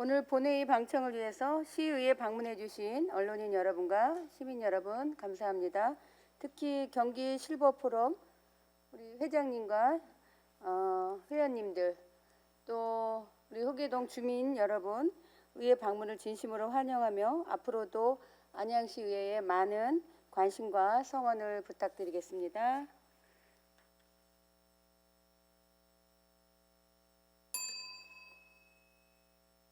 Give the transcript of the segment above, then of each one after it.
오늘 본회의 방청을 위해서 시의회에 방문해 주신 언론인 여러분과 시민 여러분 감사합니다. 특히 경기 실버포럼 우리 회장님과 회원님들 또 우리 호계동 주민 여러분 의회 방문을 진심으로 환영하며 앞으로도 안양시의회에 많은 관심과 성원을 부탁드리겠습니다.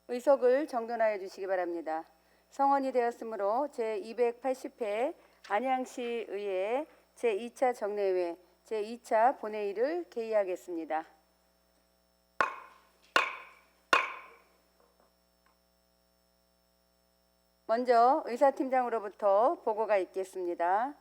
의석을 정돈하여 주시기 바랍니다. 성원이 되었으므로 제280회 안양시의회 제2차 정례회 제2차 본회의를 개의하겠습니다. 먼저 의사팀장으로부터 보고가 있겠습니다.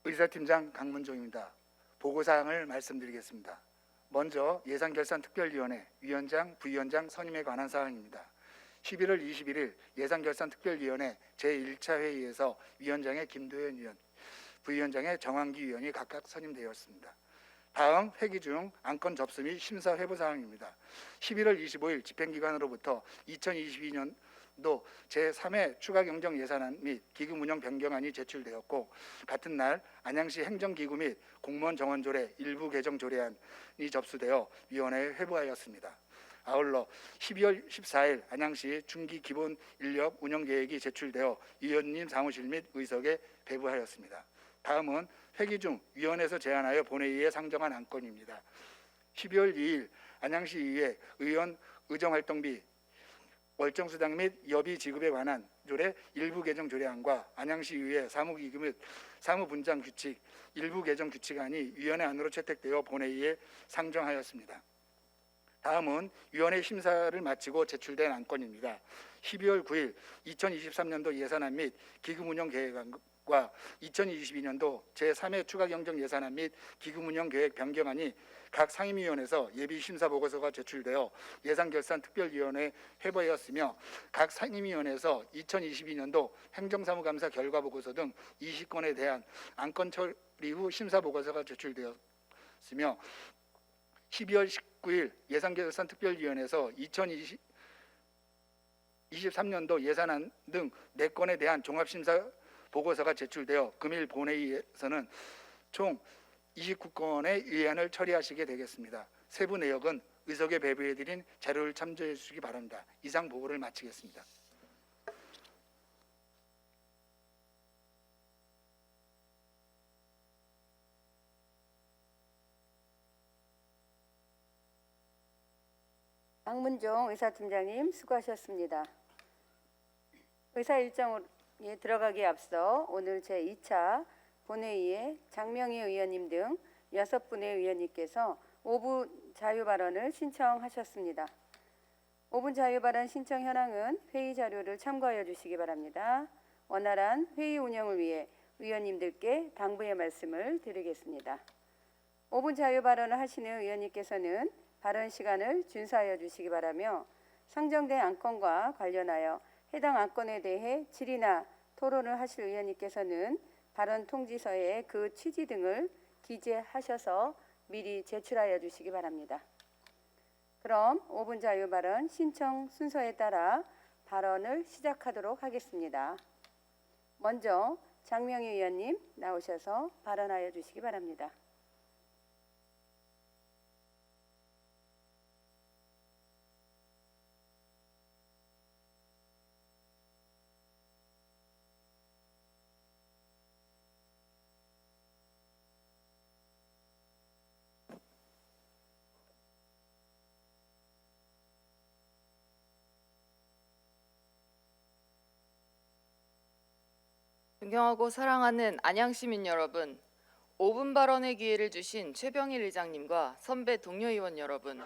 의사팀장 강문종입니다. 보고사항을 말씀드리겠습니다. 먼저 예산결산특별위원회 위원장, 부위원장 선임에 관한 사항입니다. 11월 21일 예산결산특별위원회 제1차 회의에서 위원장의 김도현 위원, 부위원장의 정환기 위원이 각각 선임되었습니다. 다음 회기 중 안건 접수 및 심사 회부 사항입니다. 11월 25일 집행기관으로부터 2022년도 제3회 추가경정 예산안 및 기금 운영 변경안이 제출되었고 같은 날 안양시 행정기구 및 공무원 정원조례 일부 개정 조례안이 접수되어 위원회에 회부하였습니다. 아울러 12월 14일 안양시 중기 기본 인력 운영 계획이 제출되어 위원님 사무실 및 의석에 배부하였습니다. 다음은 회기 중 위원회에서 제안하여 본회의에 상정한 안건입니다. 12월 2일 안양시의회 의원 의정활동비 월정수당 및 여비 지급에 관한 조례 일부 개정 조례안과 안양시의회 사무기구 및 사무분장 규칙 일부 개정 규칙안이 위원회 안으로 채택되어 본회의에 상정하였습니다. 다음은 위원회 심사를 마치고 제출된 안건입니다. 12월 9일 2023년도 예산안 및 기금 운영 계획안과 2022년도 제3회 추가경정 예산안 및 기금 운영 계획 변경안이 각 상임위원회에서 예비심사보고서가 제출되어 예산결산특별위원회에 회부하였으며 각 상임위원회에서 2022년도 행정사무감사 결과보고서 등 20건에 대한 안건 처리 후 심사보고서가 제출되었으며 12월 19일 예산결산특별위원회에서 2023년도 예산안 등 4건에 대한 종합심사 보고서가 제출되어 금일 본회의에서는 총 29건의 의안을 처리하시게 되겠습니다. 세부 내역은 의석에 배부해드린 자료를 참조해 주시기 바랍니다. 이상 보고를 마치겠습니다. 강문종 의사팀장님 수고하셨습니다. 의사 일정에 들어가기에 앞서 오늘 제2차 본회의에 장명희 의원님 등 6분의 의원님께서 5분 자유발언을 신청하셨습니다. 5분 자유발언 신청 현황은 회의 자료를 참고하여 주시기 바랍니다. 원활한 회의 운영을 위해 의원님들께 당부의 말씀을 드리겠습니다. 5분 자유발언을 하시는 의원님께서는 발언 시간을 준수하여 주시기 바라며 상정된 안건과 관련하여 해당 안건에 대해 질의나 토론을 하실 의원님께서는 발언 통지서에 그 취지 등을 기재하셔서 미리 제출하여 주시기 바랍니다. 그럼 5분 자유 발언 신청 순서에 따라 발언을 시작하도록 하겠습니다. 먼저 장명희 의원님 나오셔서 발언하여 주시기 바랍니다. 존경하고 사랑하는 안양시민 여러분, 5분 발언의 기회를 주신 최병일 의장님과 선배 동료 의원 여러분,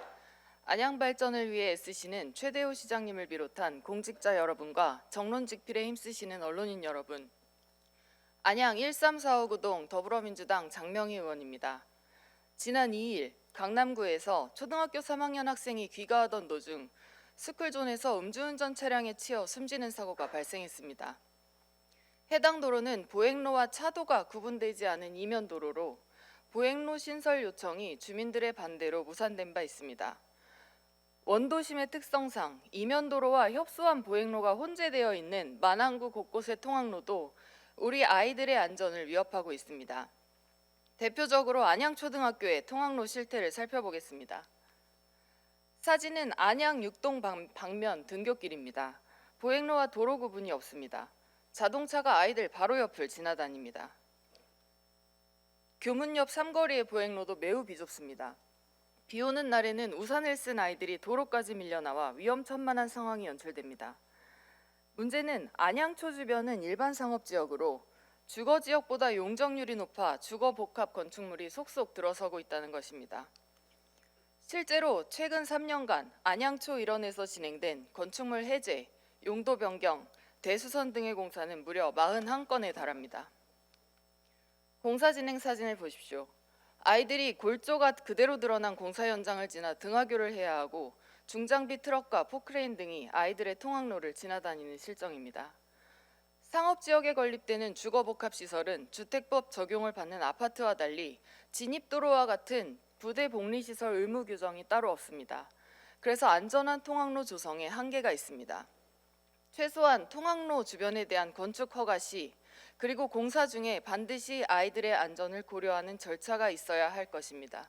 안양 발전을 위해 애쓰시는 최대호 시장님을 비롯한 공직자 여러분과 정론직필에 힘쓰시는 언론인 여러분, 안양 13459동 더불어민주당 장명희 의원입니다. 지난 2일 강남구에서 초등학교 3학년 학생이 귀가하던 도중 스쿨존에서 음주운전 차량에 치여 숨지는 사고가 발생했습니다. 해당 도로는 보행로와 차도가 구분되지 않은 이면 도로로 보행로 신설 요청이 주민들의 반대로 무산된 바 있습니다. 원도심의 특성상 이면 도로와 협소한 보행로가 혼재되어 있는 만안구 곳곳의 통학로도 우리 아이들의 안전을 위협하고 있습니다. 대표적으로 안양초등학교의 통학로 실태를 살펴보겠습니다. 사진은 안양 6동 방면 등굣길입니다. 보행로와 도로 구분이 없습니다. 자동차가 아이들 바로 옆을 지나다닙니다. 교문 옆 삼거리의 보행로도 매우 비좁습니다. 비 오는 날에는 우산을 쓴 아이들이 도로까지 밀려나와 위험천만한 상황이 연출됩니다. 문제는 안양초 주변은 일반 상업지역으로 주거지역보다 용적률이 높아 주거복합 건축물이 속속 들어서고 있다는 것입니다. 실제로 최근 3년간 안양초 일원에서 진행된 건축물 해제, 용도 변경, 대수선 등의 공사는 무려 41건에 달합니다. 공사 진행 사진을 보십시오. 아이들이 골조가 그대로 드러난 공사 현장을 지나 등하교를 해야 하고 중장비 트럭과 포크레인 등이 아이들의 통학로를 지나다니는 실정입니다. 상업지역에 건립되는 주거복합시설은 주택법 적용을 받는 아파트와 달리 진입도로와 같은 부대 복리시설 의무 규정이 따로 없습니다. 그래서 안전한 통학로 조성에 한계가 있습니다. 최소한 통학로 주변에 대한 건축 허가 시 그리고 공사 중에 반드시 아이들의 안전을 고려하는 절차가 있어야 할 것입니다.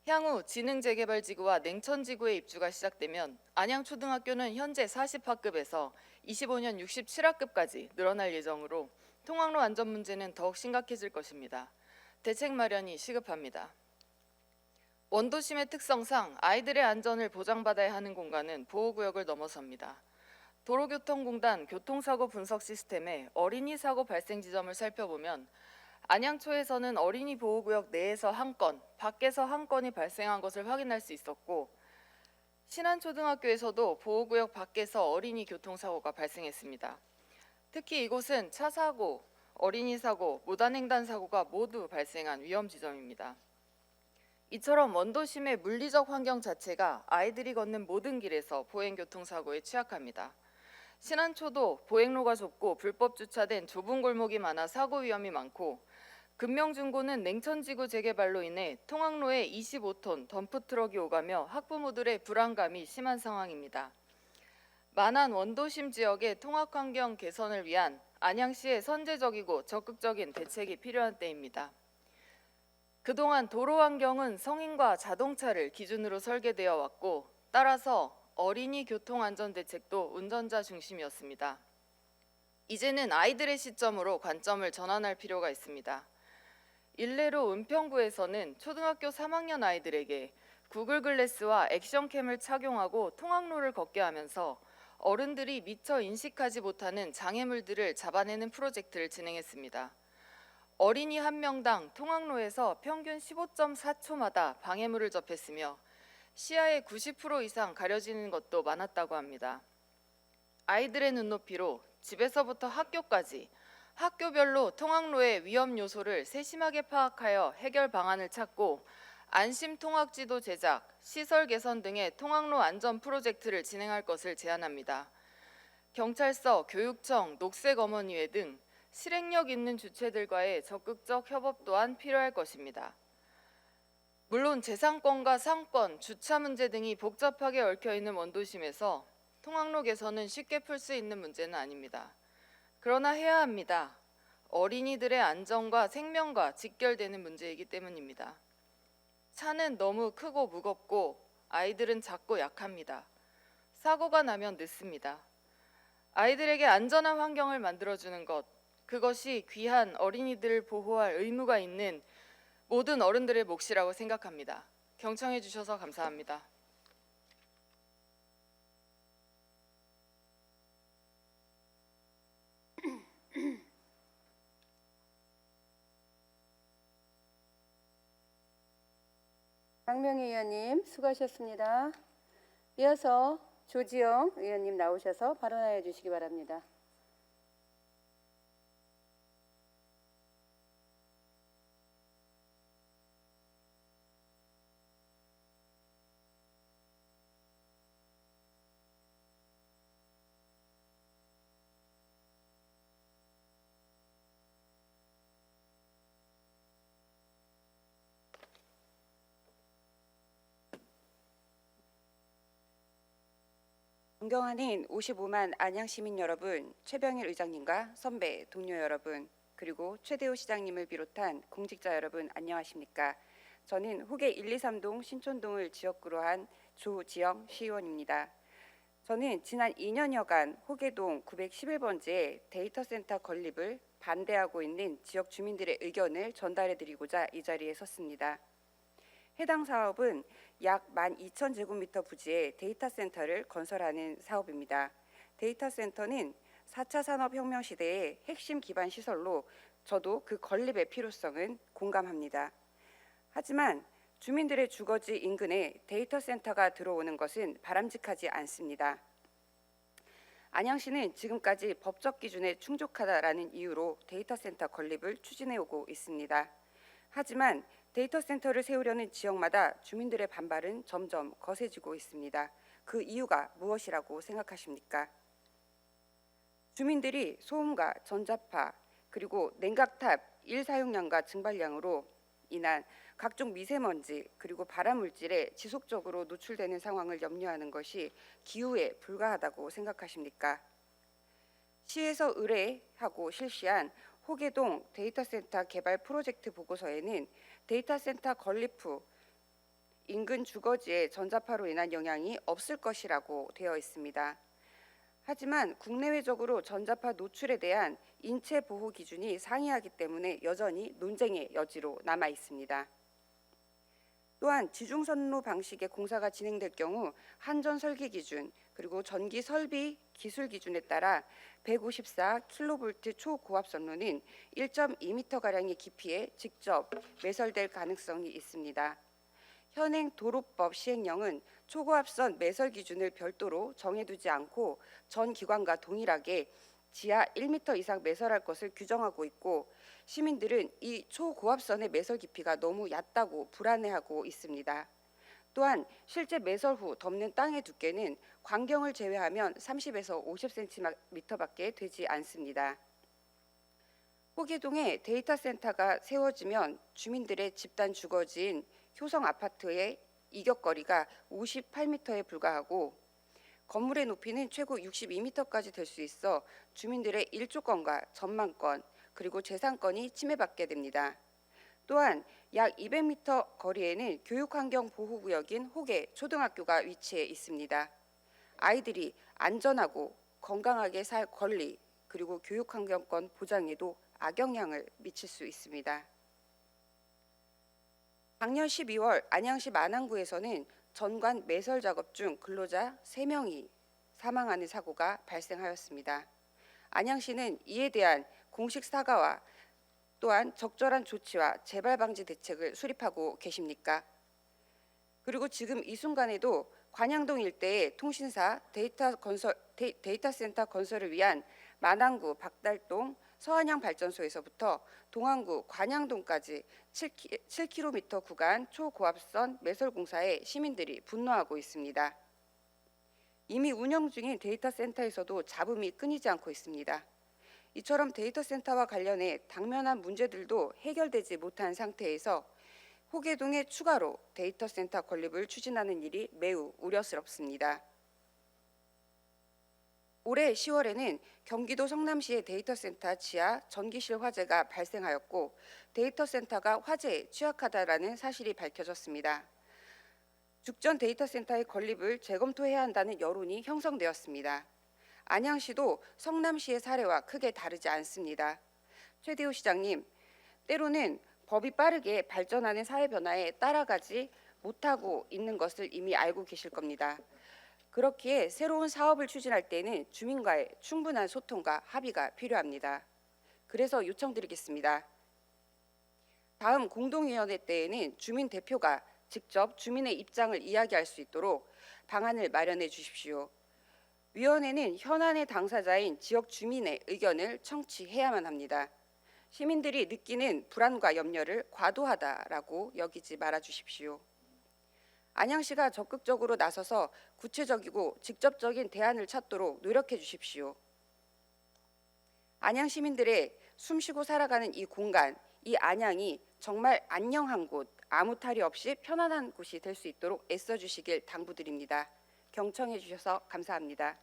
향후 지능재개발지구와 냉천지구의 입주가 시작되면 안양초등학교는 현재 40학급에서 25년 67학급까지 늘어날 예정으로 통학로 안전 문제는 더욱 심각해질 것입니다. 대책 마련이 시급합니다. 원도심의 특성상 아이들의 안전을 보장받아야 하는 공간은 보호구역을 넘어섭니다. 도로교통공단 교통사고 분석 시스템의 어린이 사고 발생 지점을 살펴보면 안양초에서는 어린이 보호구역 내에서 1건, 밖에서 1건이 발생한 것을 확인할 수 있었고 신안초등학교에서도 보호구역 밖에서 어린이 교통사고가 발생했습니다. 특히 이곳은 차 사고, 어린이 사고, 무단횡단 사고가 모두 발생한 위험 지점입니다. 이처럼 원도심의 물리적 환경 자체가 아이들이 걷는 모든 길에서 보행교통사고에 취약합니다. 신안초도 보행로가 좁고 불법 주차된 좁은 골목이 많아 사고 위험이 많고 금명중고는 냉천지구 재개발로 인해 통학로에 25톤 덤프트럭이 오가며 학부모들의 불안감이 심한 상황입니다. 만안 원도심 지역의 통학환경 개선을 위한 안양시의 선제적이고 적극적인 대책이 필요한 때입니다. 그동안 도로 환경은 성인과 자동차를 기준으로 설계되어 왔고 따라서 어린이 교통안전 대책도 운전자 중심이었습니다. 이제는 아이들의 시점으로 관점을 전환할 필요가 있습니다. 일례로 은평구에서는 초등학교 3학년 아이들에게 구글 글래스와 액션캠을 착용하고 통학로를 걷게 하면서 어른들이 미처 인식하지 못하는 장애물들을 잡아내는 프로젝트를 진행했습니다. 어린이 1명당 통학로에서 평균 15.4초마다 방해물을 접했으며 시야의 90% 이상 가려지는 것도 많았다고 합니다. 아이들의 눈높이로 집에서부터 학교까지 학교별로 통학로의 위험 요소를 세심하게 파악하여 해결 방안을 찾고 안심 통학지도 제작, 시설 개선 등의 통학로 안전 프로젝트를 진행할 것을 제안합니다. 경찰서, 교육청, 녹색어머니회 등 실행력 있는 주체들과의 적극적 협업 또한 필요할 것입니다. 물론 재산권과 상권, 주차 문제 등이 복잡하게 얽혀있는 원도심에서 통학로 개선은 쉽게 풀 수 있는 문제는 아닙니다. 그러나 해야 합니다. 어린이들의 안전과 생명과 직결되는 문제이기 때문입니다. 차는 너무 크고 무겁고 아이들은 작고 약합니다. 사고가 나면 늦습니다. 아이들에게 안전한 환경을 만들어주는 것, 그것이 귀한 어린이들을 보호할 의무가 있는 모든 어른들의 몫이라고 생각합니다. 경청해 주셔서 감사합니다. 장명희 의원님 수고하셨습니다. 이어서 조지영 의원님 나오셔서 발언하여 주시기 바랍니다. 존경하는 55만 안양 시민 여러분, 최병일 의장님과 선배, 동료 여러분, 그리고 최대호 시장님을 비롯한 공직자 여러분 안녕하십니까? 저는 호계 1, 2, 3동 신촌동을 지역구로 한 조지영 시의원입니다. 저는 지난 2년여간 호계동 911번지의 데이터센터 건립을 반대하고 있는 지역 주민들의 의견을 전달해드리고자 이 자리에 섰습니다. 해당 사업은 약 12,000제곱미터 부지의 데이터센터를 건설하는 사업입니다. 데이터센터는 4차 산업혁명 시대의 핵심 기반 시설로 저도 그 건립의 필요성은 공감합니다. 하지만 주민들의 주거지 인근에 데이터센터가 들어오는 것은 바람직하지 않습니다. 안양시는 지금까지 법적 기준에 충족하다라는 이유로 데이터센터 건립을 추진해오고 있습니다. 하지만 데이터센터를 세우려는 지역마다 주민들의 반발은 점점 거세지고 있습니다. 그 이유가 무엇이라고 생각하십니까? 주민들이 소음과 전자파 그리고 냉각탑 일사용량과 증발량으로 인한 각종 미세먼지 그리고 발암물질에 지속적으로 노출되는 상황을 염려하는 것이 기후에 불가하다고 생각하십니까? 시에서 의뢰하고 실시한 호계동 데이터센터 개발 프로젝트 보고서에는 데이터센터 건립 후 인근 주거지에 전자파로 인한 영향이 없을 것이라고 되어 있습니다. 하지만 국내외적으로 전자파 노출에 대한 인체 보호 기준이 상이하기 때문에 여전히 논쟁의 여지로 남아 있습니다. 또한 지중선로 방식의 공사가 진행될 경우 한전 설계 기준 그리고 전기 설비 기술 기준에 따라 154kV 초고압 선로는 1.2m가량의 깊이에 직접 매설될 가능성이 있습니다. 현행 도로법 시행령은 초고압선 매설 기준을 별도로 정해두지 않고 전 기관과 동일하게 지하 1m 이상 매설할 것을 규정하고 있고 시민들은 이 초고압선의 매설 깊이가 너무 얕다고 불안해하고 있습니다. 또한 실제 매설 후 덮는 땅의 두께는 광경을 제외하면 30에서 50cm밖에 되지 않습니다. 호계동에 데이터센터가 세워지면 주민들의 집단 주거지인 효성 아파트의 이격거리가 58m에 불과하고 건물의 높이는 최고 62m까지 될 수 있어 주민들의 일조권과 전망권 그리고 재산권이 침해받게 됩니다. 또한 약 200m 거리에는 교육환경보호구역인 호계 초등학교가 위치해 있습니다. 아이들이 안전하고 건강하게 살 권리 그리고 교육환경권 보장에도 악영향을 미칠 수 있습니다. 작년 12월 안양시 만안구에서는 전관 매설 작업 중 근로자 3명이 사망하는 사고가 발생하였습니다. 안양시는 이에 대한 공식 사과와 또한 적절한 조치와 재발 방지 대책을 수립하고 계십니까? 그리고 지금 이 순간에도 관양동 일대의 통신사 데이터센터 건설을 위한 만안구 박달동 서안양 발전소에서부터 동안구 관양동까지 7km 구간 초고압선 매설 공사에 시민들이 분노하고 있습니다. 이미 운영 중인 데이터센터에서도 잡음이 끊이지 않고 있습니다. 이처럼 데이터센터와 관련해 당면한 문제들도 해결되지 못한 상태에서 호계동에 추가로 데이터센터 건립을 추진하는 일이 매우 우려스럽습니다. 올해 10월에는 경기도 성남시의 데이터센터 지하 전기실 화재가 발생하였고 데이터센터가 화재에 취약하다라는 사실이 밝혀졌습니다. 죽전 데이터센터의 건립을 재검토해야 한다는 여론이 형성되었습니다. 안양시도 성남시의 사례와 크게 다르지 않습니다. 최대호 시장님, 때로는 법이 빠르게 발전하는 사회 변화에 따라가지 못하고 있는 것을 이미 알고 계실 겁니다. 그렇기에 새로운 사업을 추진할 때는 주민과의 충분한 소통과 합의가 필요합니다. 그래서 요청드리겠습니다. 다음 공동위원회 때에는 주민 대표가 직접 주민의 입장을 이야기할 수 있도록 방안을 마련해 주십시오. 위원회는 현안의 당사자인 지역 주민의 의견을 청취해야만 합니다. 시민들이 느끼는 불안과 염려를 과도하다라고 여기지 말아 주십시오. 안양시가 적극적으로 나서서 구체적이고 직접적인 대안을 찾도록 노력해 주십시오. 안양 시민들의 숨쉬고 살아가는 이 공간, 이 안양이 정말 안녕한 곳, 아무 탈이 없이 편안한 곳이 될 수 있도록 애써 주시길 당부드립니다. 경청해 주셔서 감사합니다.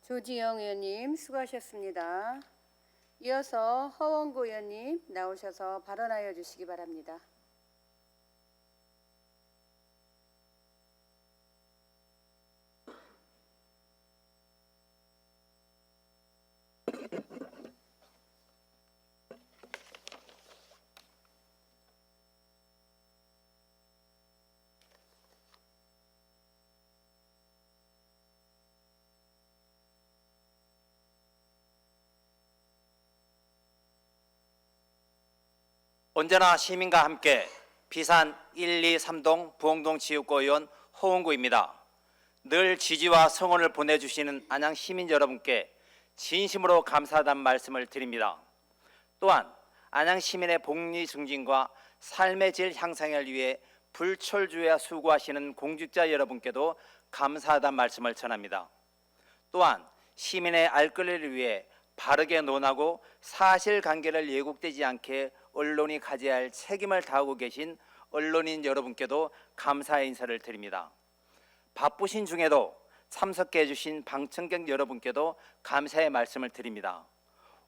조지영 의원님 수고하셨습니다. 이어서 허원구 의원님 나오셔서 발언하여 주시기 바랍니다. 언제나 시민과 함께 비산 1, 2, 3동 부엉동 지역구 의원 허원구입니다. 늘 지지와 성원을 보내주시는 안양 시민 여러분께 진심으로 감사하다는 말씀을 드립니다. 또한 안양 시민의 복리 증진과 삶의 질 향상을 위해 불철주야 수고하시는 공직자 여러분께도 감사하다는 말씀을 전합니다. 또한 시민의 알 권리를 위해 바르게 논하고 사실관계를 왜곡되지 않게 언론이 가져야 할 책임을 다하고 계신 언론인 여러분께도 감사의 인사를 드립니다. 바쁘신 중에도 참석해 주신 방청객 여러분께도 감사의 말씀을 드립니다.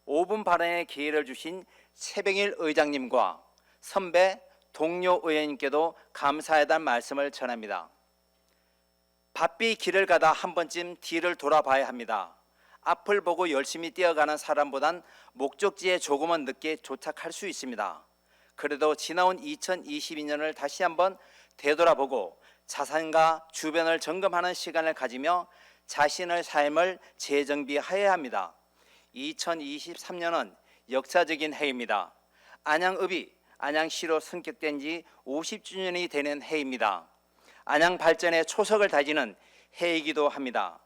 5분 발언의 기회를 주신 최병일 의장님과 선배 동료 의원님께도 감사하다는 말씀을 전합니다. 바삐 길을 가다 한 번쯤 뒤를 돌아봐야 합니다. 앞을 보고 열심히 뛰어가는 사람보단 목적지에 조금은 늦게 도착할 수 있습니다. 그래도 지나온 2022년을 다시 한번 되돌아보고 자산과 주변을 점검하는 시간을 가지며 자신의 삶을 재정비해야 합니다. 2023년은 역사적인 해입니다. 안양읍이 안양시로 승격된 지 50주년이 되는 해입니다. 안양 발전의 초석을 다지는 해이기도 합니다.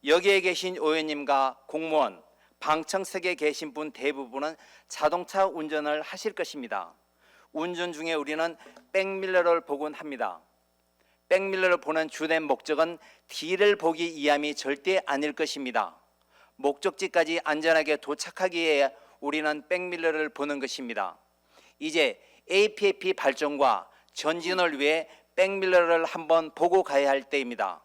여기에 계신 의원님과 공무원, 방청석에 계신 분 대부분은 자동차 운전을 하실 것입니다. 운전 중에 우리는 백밀러를 보곤 합니다. 백밀러를 보는 주된 목적은 뒤를 보기 위함이 절대 아닐 것입니다. 목적지까지 안전하게 도착하기 위해 우리는 백밀러를 보는 것입니다. 이제 APAP 발전과 전진을 위해 백밀러를 한번 보고 가야 할 때입니다.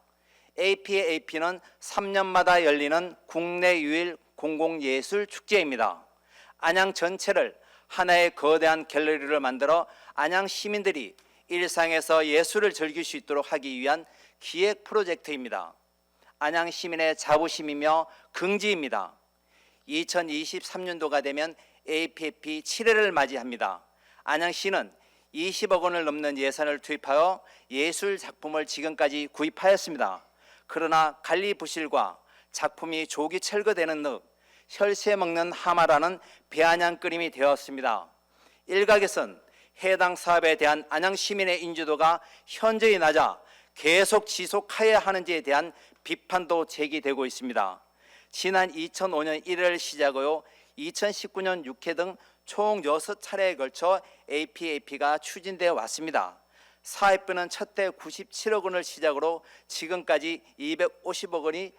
APAP는 3년마다 열리는 국내 유일 공공예술 축제입니다. 안양 전체를 하나의 거대한 갤러리를 만들어 안양 시민들이 일상에서 예술을 즐길 수 있도록 하기 위한 기획 프로젝트입니다. 안양 시민의 자부심이며 긍지입니다. 2023년도가 되면 APAP 7회를 맞이합니다. 안양시는 20억 원을 넘는 예산을 투입하여 예술 작품을 지금까지 구입하였습니다. 그러나 관리 부실과 작품이 조기 철거되는 등 혈세 먹는 하마라는 배안양끓임이 되었습니다. 일각에선 해당 사업에 대한 안양 시민의 인지도가 현저히 낮아 계속 지속해야 하는지에 대한 비판도 제기되고 있습니다. 지난 2005년 1월 시작으로 2019년 6회 등 총 6차례에 걸쳐 APAP가 추진되어 왔습니다. 사업비는 첫해 97억 원을 시작으로 지금까지 250억 원이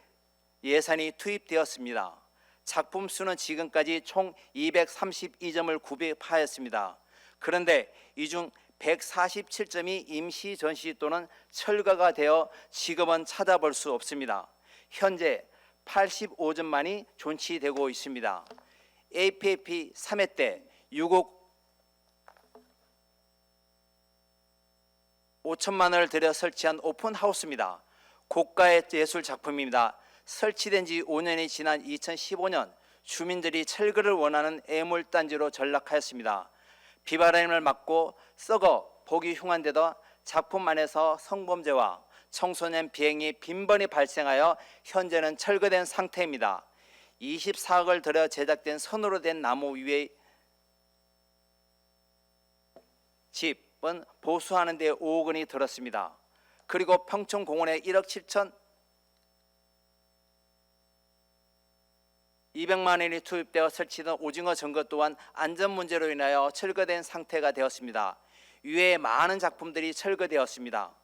예산이 투입되었습니다. 작품 수는 지금까지 총 232점을 구입하였습니다. 그런데 이 중 147점이 임시 전시 또는 철거가 되어 지금은 찾아볼 수 없습니다. 현재 85점만이 존치되고 있습니다. APAP 3회 때 6억 5천만 원을 들여 설치한 오픈하우스입니다. 고가의 예술 작품입니다. 설치된 지 5년이 지난 2015년 주민들이 철거를 원하는 애물단지로 전락하였습니다. 비바람을 맞고 썩어 보기 흉한데도 작품 안에서 성범죄와 청소년 비행이 빈번히 발생하여 현재는 철거된 상태입니다. 24억을 들여 제작된 선으로 된 나무 위에 집은 보수하는 데 5억 원이 들었습니다. 그리고 평촌공원에 1억 7천 200만 원이 투입되어 설치된 오징어 정거 또한 안전 문제로 인하여 철거된 상태가 되었습니다. 이외에 많은 작품들이 철거되었습니다.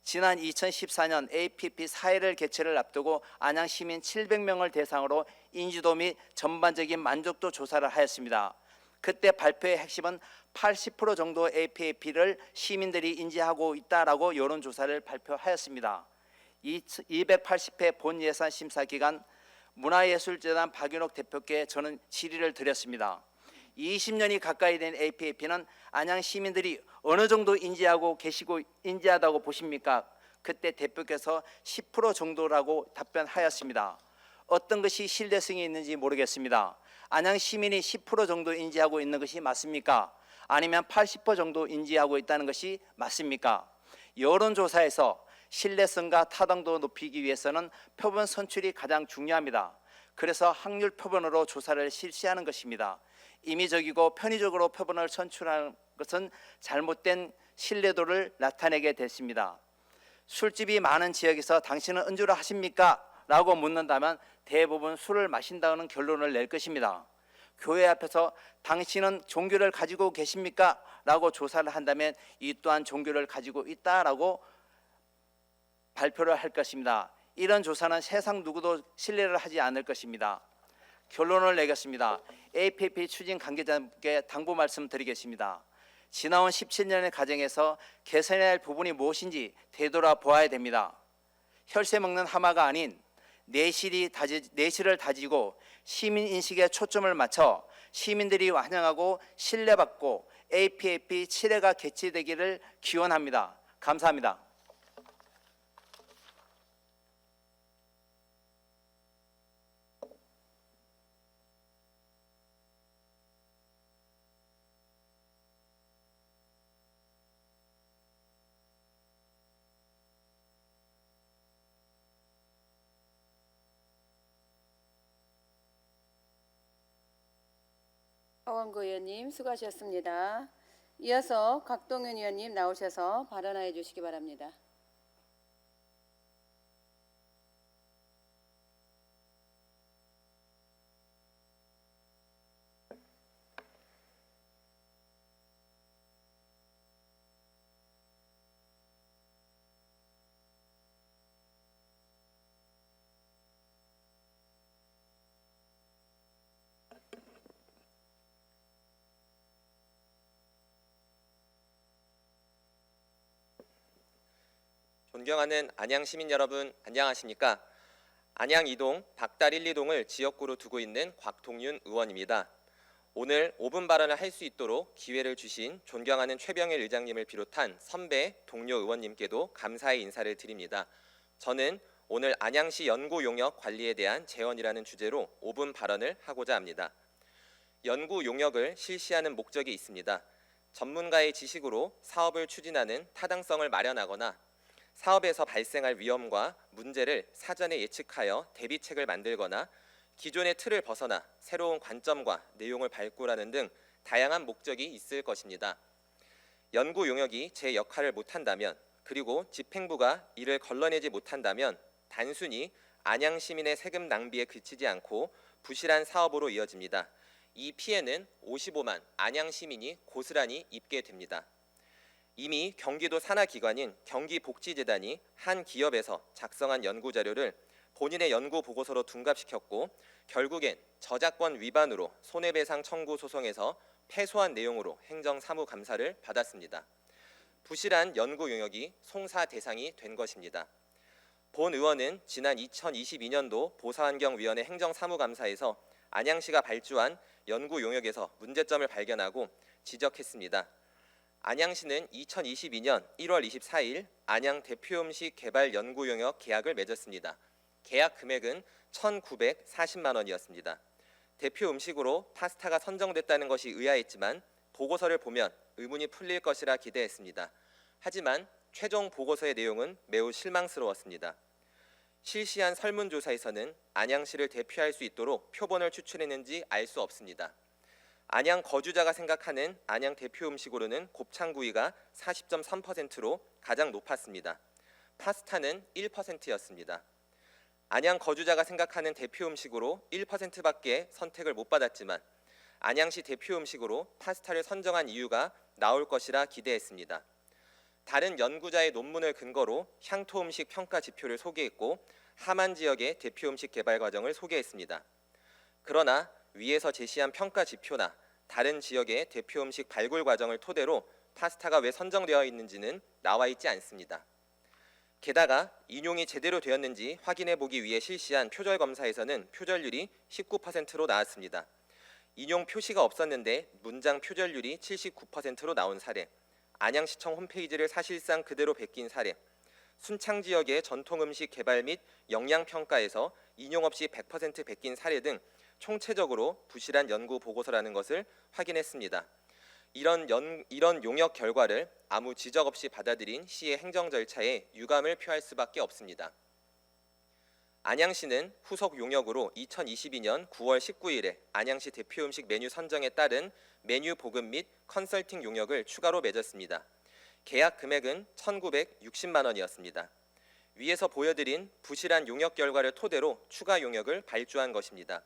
지난 2014년 APP 사회를 개최를 앞두고 안양 시민 700명을 대상으로 인지도 및 전반적인 만족도 조사를 하였습니다. 그때 발표의 핵심은 80% 정도 APP를 시민들이 인지하고 있다라고 여론조사를 발표하였습니다. 280회 본예산 심사 기간 문화예술재단 박윤옥 대표께 저는 질의를 드렸습니다. 20년이 가까이 된 APP는 안양 시민들이 어느 정도 인지하다고 보십니까? 그때 대표께서 10% 정도라고 답변하였습니다. 어떤 것이 신뢰성이 있는지 모르겠습니다. 안양 시민이 10% 정도 인지하고 있는 것이 맞습니까? 아니면 80% 정도 인지하고 있다는 것이 맞습니까? 여론조사에서 신뢰성과 타당도 높이기 위해서는 표본 선출이 가장 중요합니다. 그래서 확률 표본으로 조사를 실시하는 것입니다. 임의적이고 편의적으로 표본을 선출하는 것은 잘못된 신뢰도를 나타내게 됐습니다. 술집이 많은 지역에서 당신은 음주를 하십니까? 라고 묻는다면 대부분 술을 마신다는 결론을 낼 것입니다. 교회 앞에서 당신은 종교를 가지고 계십니까? 라고 조사를 한다면 이 또한 종교를 가지고 있다라고 발표를 할 것입니다. 이런 조사는 세상 누구도 신뢰를 하지 않을 것입니다. 결론을 내겠습니다. APP 추진 관계자께 당부 말씀드리겠습니다. 지나온 17년의 과정에서 개선해야 할 부분이 무엇인지 되돌아보아야 됩니다. 혈세 먹는 하마가 아닌 내실을 다지고 시민인식에 초점을 맞춰 시민들이 환영하고 신뢰받고 APP 7회가 개최되기를 기원합니다. 감사합니다. 허원구 의원님 수고하셨습니다. 이어서 각동윤 의원님 나오셔서 발언하여 주시기 바랍니다. 존경하는 안양 시민 여러분, 안녕하십니까? 안양 2동 박달 1, 2동을 지역구로 두고 있는 곽동윤 의원입니다. 오늘 5분 발언을 할 수 있도록 기회를 주신 존경하는 최병일 의장님을 비롯한 선배 동료 의원님께도 감사의 인사를 드립니다. 저는 오늘 안양시 연구 용역 관리에 대한 제언이라는 주제로 5분 발언을 하고자 합니다. 연구 용역을 실시하는 목적이 있습니다. 전문가의 지식으로 사업을 추진하는 타당성을 마련하거나 사업에서 발생할 위험과 문제를 사전에 예측하여 대비책을 만들거나 기존의 틀을 벗어나 새로운 관점과 내용을 발굴하는 등 다양한 목적이 있을 것입니다. 연구 용역이 제 역할을 못한다면, 그리고 집행부가 이를 걸러내지 못한다면 단순히 안양 시민의 세금 낭비에 그치지 않고 부실한 사업으로 이어집니다. 이 피해는 55만 안양 시민이 고스란히 입게 됩니다. 이미 경기도 산하기관인 경기복지재단이 한 기업에서 작성한 연구자료를 본인의 연구 보고서로 둔갑시켰고 결국엔 저작권 위반으로 손해배상 청구 소송에서 패소한 내용으로 행정사무감사를 받았습니다. 부실한 연구 용역이 송사 대상이 된 것입니다. 본 의원은 지난 2022년도 보사환경위원회 행정사무감사에서 안양시가 발주한 연구 용역에서 문제점을 발견하고 지적했습니다. 안양시는 2022년 1월 24일 안양 대표음식 개발 연구 용역 계약을 맺었습니다. 계약 금액은 1,940만 원이었습니다. 대표 음식으로 파스타가 선정됐다는 것이 의아했지만 보고서를 보면 의문이 풀릴 것이라 기대했습니다. 하지만 최종 보고서의 내용은 매우 실망스러웠습니다. 실시한 설문조사에서는 안양시를 대표할 수 있도록 표본을 추출했는지 알 수 없습니다. 안양 거주자가 생각하는 안양 대표 음식으로는 곱창구이가 40.3%로 가장 높았습니다. 파스타는 1%였습니다. 안양 거주자가 생각하는 대표 음식으로 1%밖에 선택을 못 받았지만 안양시 대표 음식으로 파스타를 선정한 이유가 나올 것이라 기대했습니다. 다른 연구자의 논문을 근거로 향토 음식 평가 지표를 소개했고 하만 지역의 대표 음식 개발 과정을 소개했습니다. 그러나 위에서 제시한 평가 지표나 다른 지역의 대표 음식 발굴 과정을 토대로 파스타가 왜 선정되어 있는지는 나와 있지 않습니다. 게다가 인용이 제대로 되었는지 확인해 보기 위해 실시한 표절 검사에서는 표절률이 19%로 나왔습니다. 인용 표시가 없었는데 문장 표절률이 79%로 나온 사례, 안양시청 홈페이지를 사실상 그대로 베낀 사례, 순창 지역의 전통 음식 개발 및 영양 평가에서 인용 없이 100% 베낀 사례 등 총체적으로 부실한 연구 보고서라는 것을 확인했습니다. 이런 용역 결과를 아무 지적 없이 받아들인 시의 행정 절차에 유감을 표할 수밖에 없습니다. 안양시는 후속 용역으로 2022년 9월 19일에 안양시 대표 음식 메뉴 선정에 따른 메뉴 보급 및 컨설팅 용역을 추가로 맺었습니다. 계약 금액은 1,960만 원이었습니다. 위에서 보여드린 부실한 용역 결과를 토대로 추가 용역을 발주한 것입니다.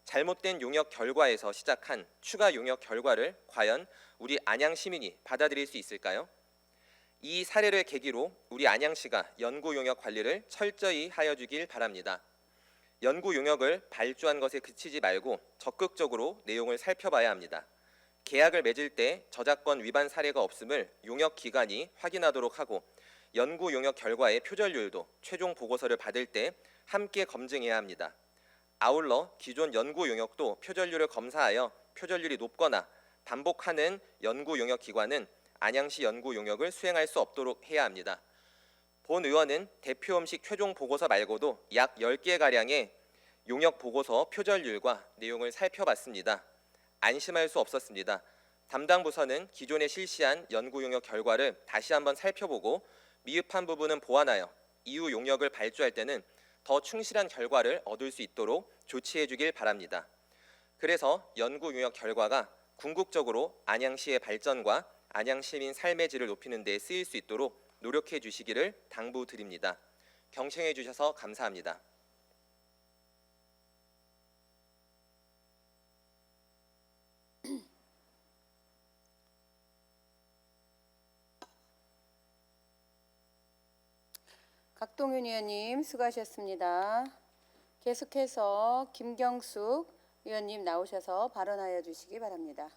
잘못된 용역 결과에서 시작한 추가 용역 결과를 과연 우리 안양 시민이 받아들일 수 있을까요? 이 사례를 계기로 우리 안양시가 연구 용역 관리를 철저히 하여 주길 바랍니다. 연구 용역을 발주한 것에 그치지 말고 적극적으로 내용을 살펴봐야 합니다. 계약을 맺을 때 저작권 위반 사례가 없음을 용역 기관이 확인하도록 하고 연구 용역 결과의 표절률도 최종 보고서를 받을 때 함께 검증해야 합니다. 아울러 기존 연구 용역도 표절률을 검사하여 표절률이 높거나 반복하는 연구 용역 기관은 안양시 연구 용역을 수행할 수 없도록 해야 합니다. 본 의원은 대표 음식 최종 보고서 말고도 약 10개가량의 용역 보고서 표절률과 내용을 살펴봤습니다. 안심할 수 없었습니다. 담당 부서는 기존에 실시한 연구 용역 결과를 다시 한번 살펴보고 미흡한 부분은 보완하여 이후 용역을 발주할 때는 더 충실한 결과를 얻을 수 있도록 조치해 주길 바랍니다. 그래서 연구 용역 결과가 궁극적으로 안양시의 발전과 안양시민 삶의 질을 높이는 데 쓰일 수 있도록 노력해 주시기를 당부드립니다. 경청해 주셔서 감사합니다. 각동윤 의원님 수고하셨습니다. 계속해서 김경숙 의원님 나오셔서 발언하여 주시기 바랍니다.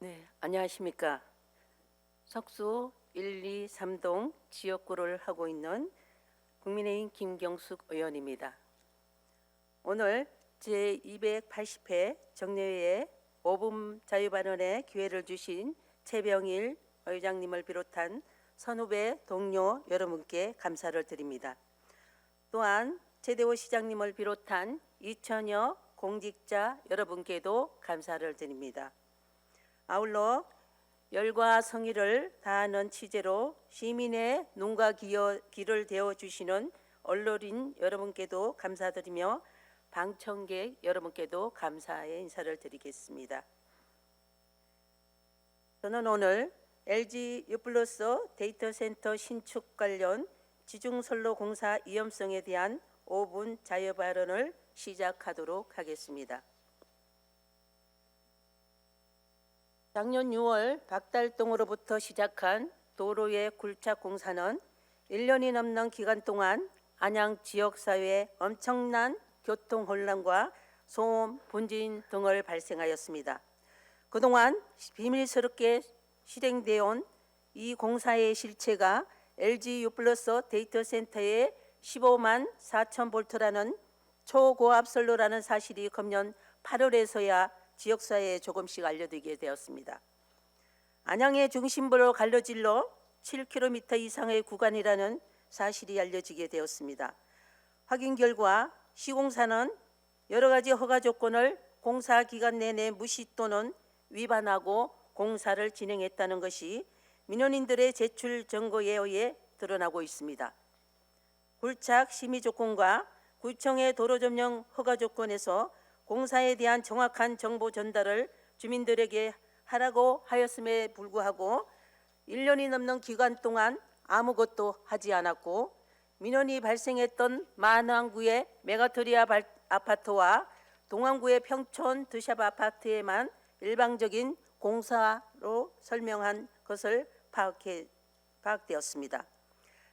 네, 안녕하십니까. 석수 1, 2, 3동 지역구를 하고 있는 국민의힘 김경숙 의원입니다. 오늘 제280회 정례회에 5분 자유발언의 기회를 주신 최병일 의장님을 비롯한 선후배 동료 여러분께 감사를 드립니다. 또한 최대호 시장님을 비롯한 2천여 공직자 여러분께도 감사를 드립니다. 아울러 열과 성의를 다하는 취재로 시민의 눈과 귀를 대어주시는 언론인 여러분께도 감사드리며 방청객 여러분께도 감사의 인사를 드리겠습니다. 저는 오늘 LG U+ 데이터센터 신축 관련 지중선로 공사 위험성에 대한 5분 자유 발언을 시작하도록 하겠습니다. 작년 6월 박달동으로부터 시작한 도로의 굴착 공사는 1년이 넘는 기간 동안 안양 지역사회에 엄청난 교통 혼란과 소음, 분진 등을 발생하였습니다. 그동안 비밀스럽게 실행되어 온 이 공사의 실체가 LG U+ 데이터센터의 15만 4천 볼트라는 초고압 선로라는 사실이 금년 8월에서야 지역사회에 조금씩 알려드리게 되었습니다. 안양의 중심부로 갈라질러 7km 이상의 구간이라는 사실이 알려지게 되었습니다. 확인 결과 시공사는 여러 가지 허가 조건을 공사 기간 내내 무시 또는 위반하고 공사를 진행했다는 것이 민원인들의 제출 증거에 의해 드러나고 있습니다. 굴착 심의 조건과 구청의 도로 점령 허가 조건에서 공사에 대한 정확한 정보 전달을 주민들에게 하라고 하였음에 불구하고 1년이 넘는 기간 동안 아무것도 하지 않았고 민원이 발생했던 만왕구의 메가토리아 아파트와 동안구의 평촌 드샵 아파트에만 일방적인 공사로 설명한 것을 파악되었습니다.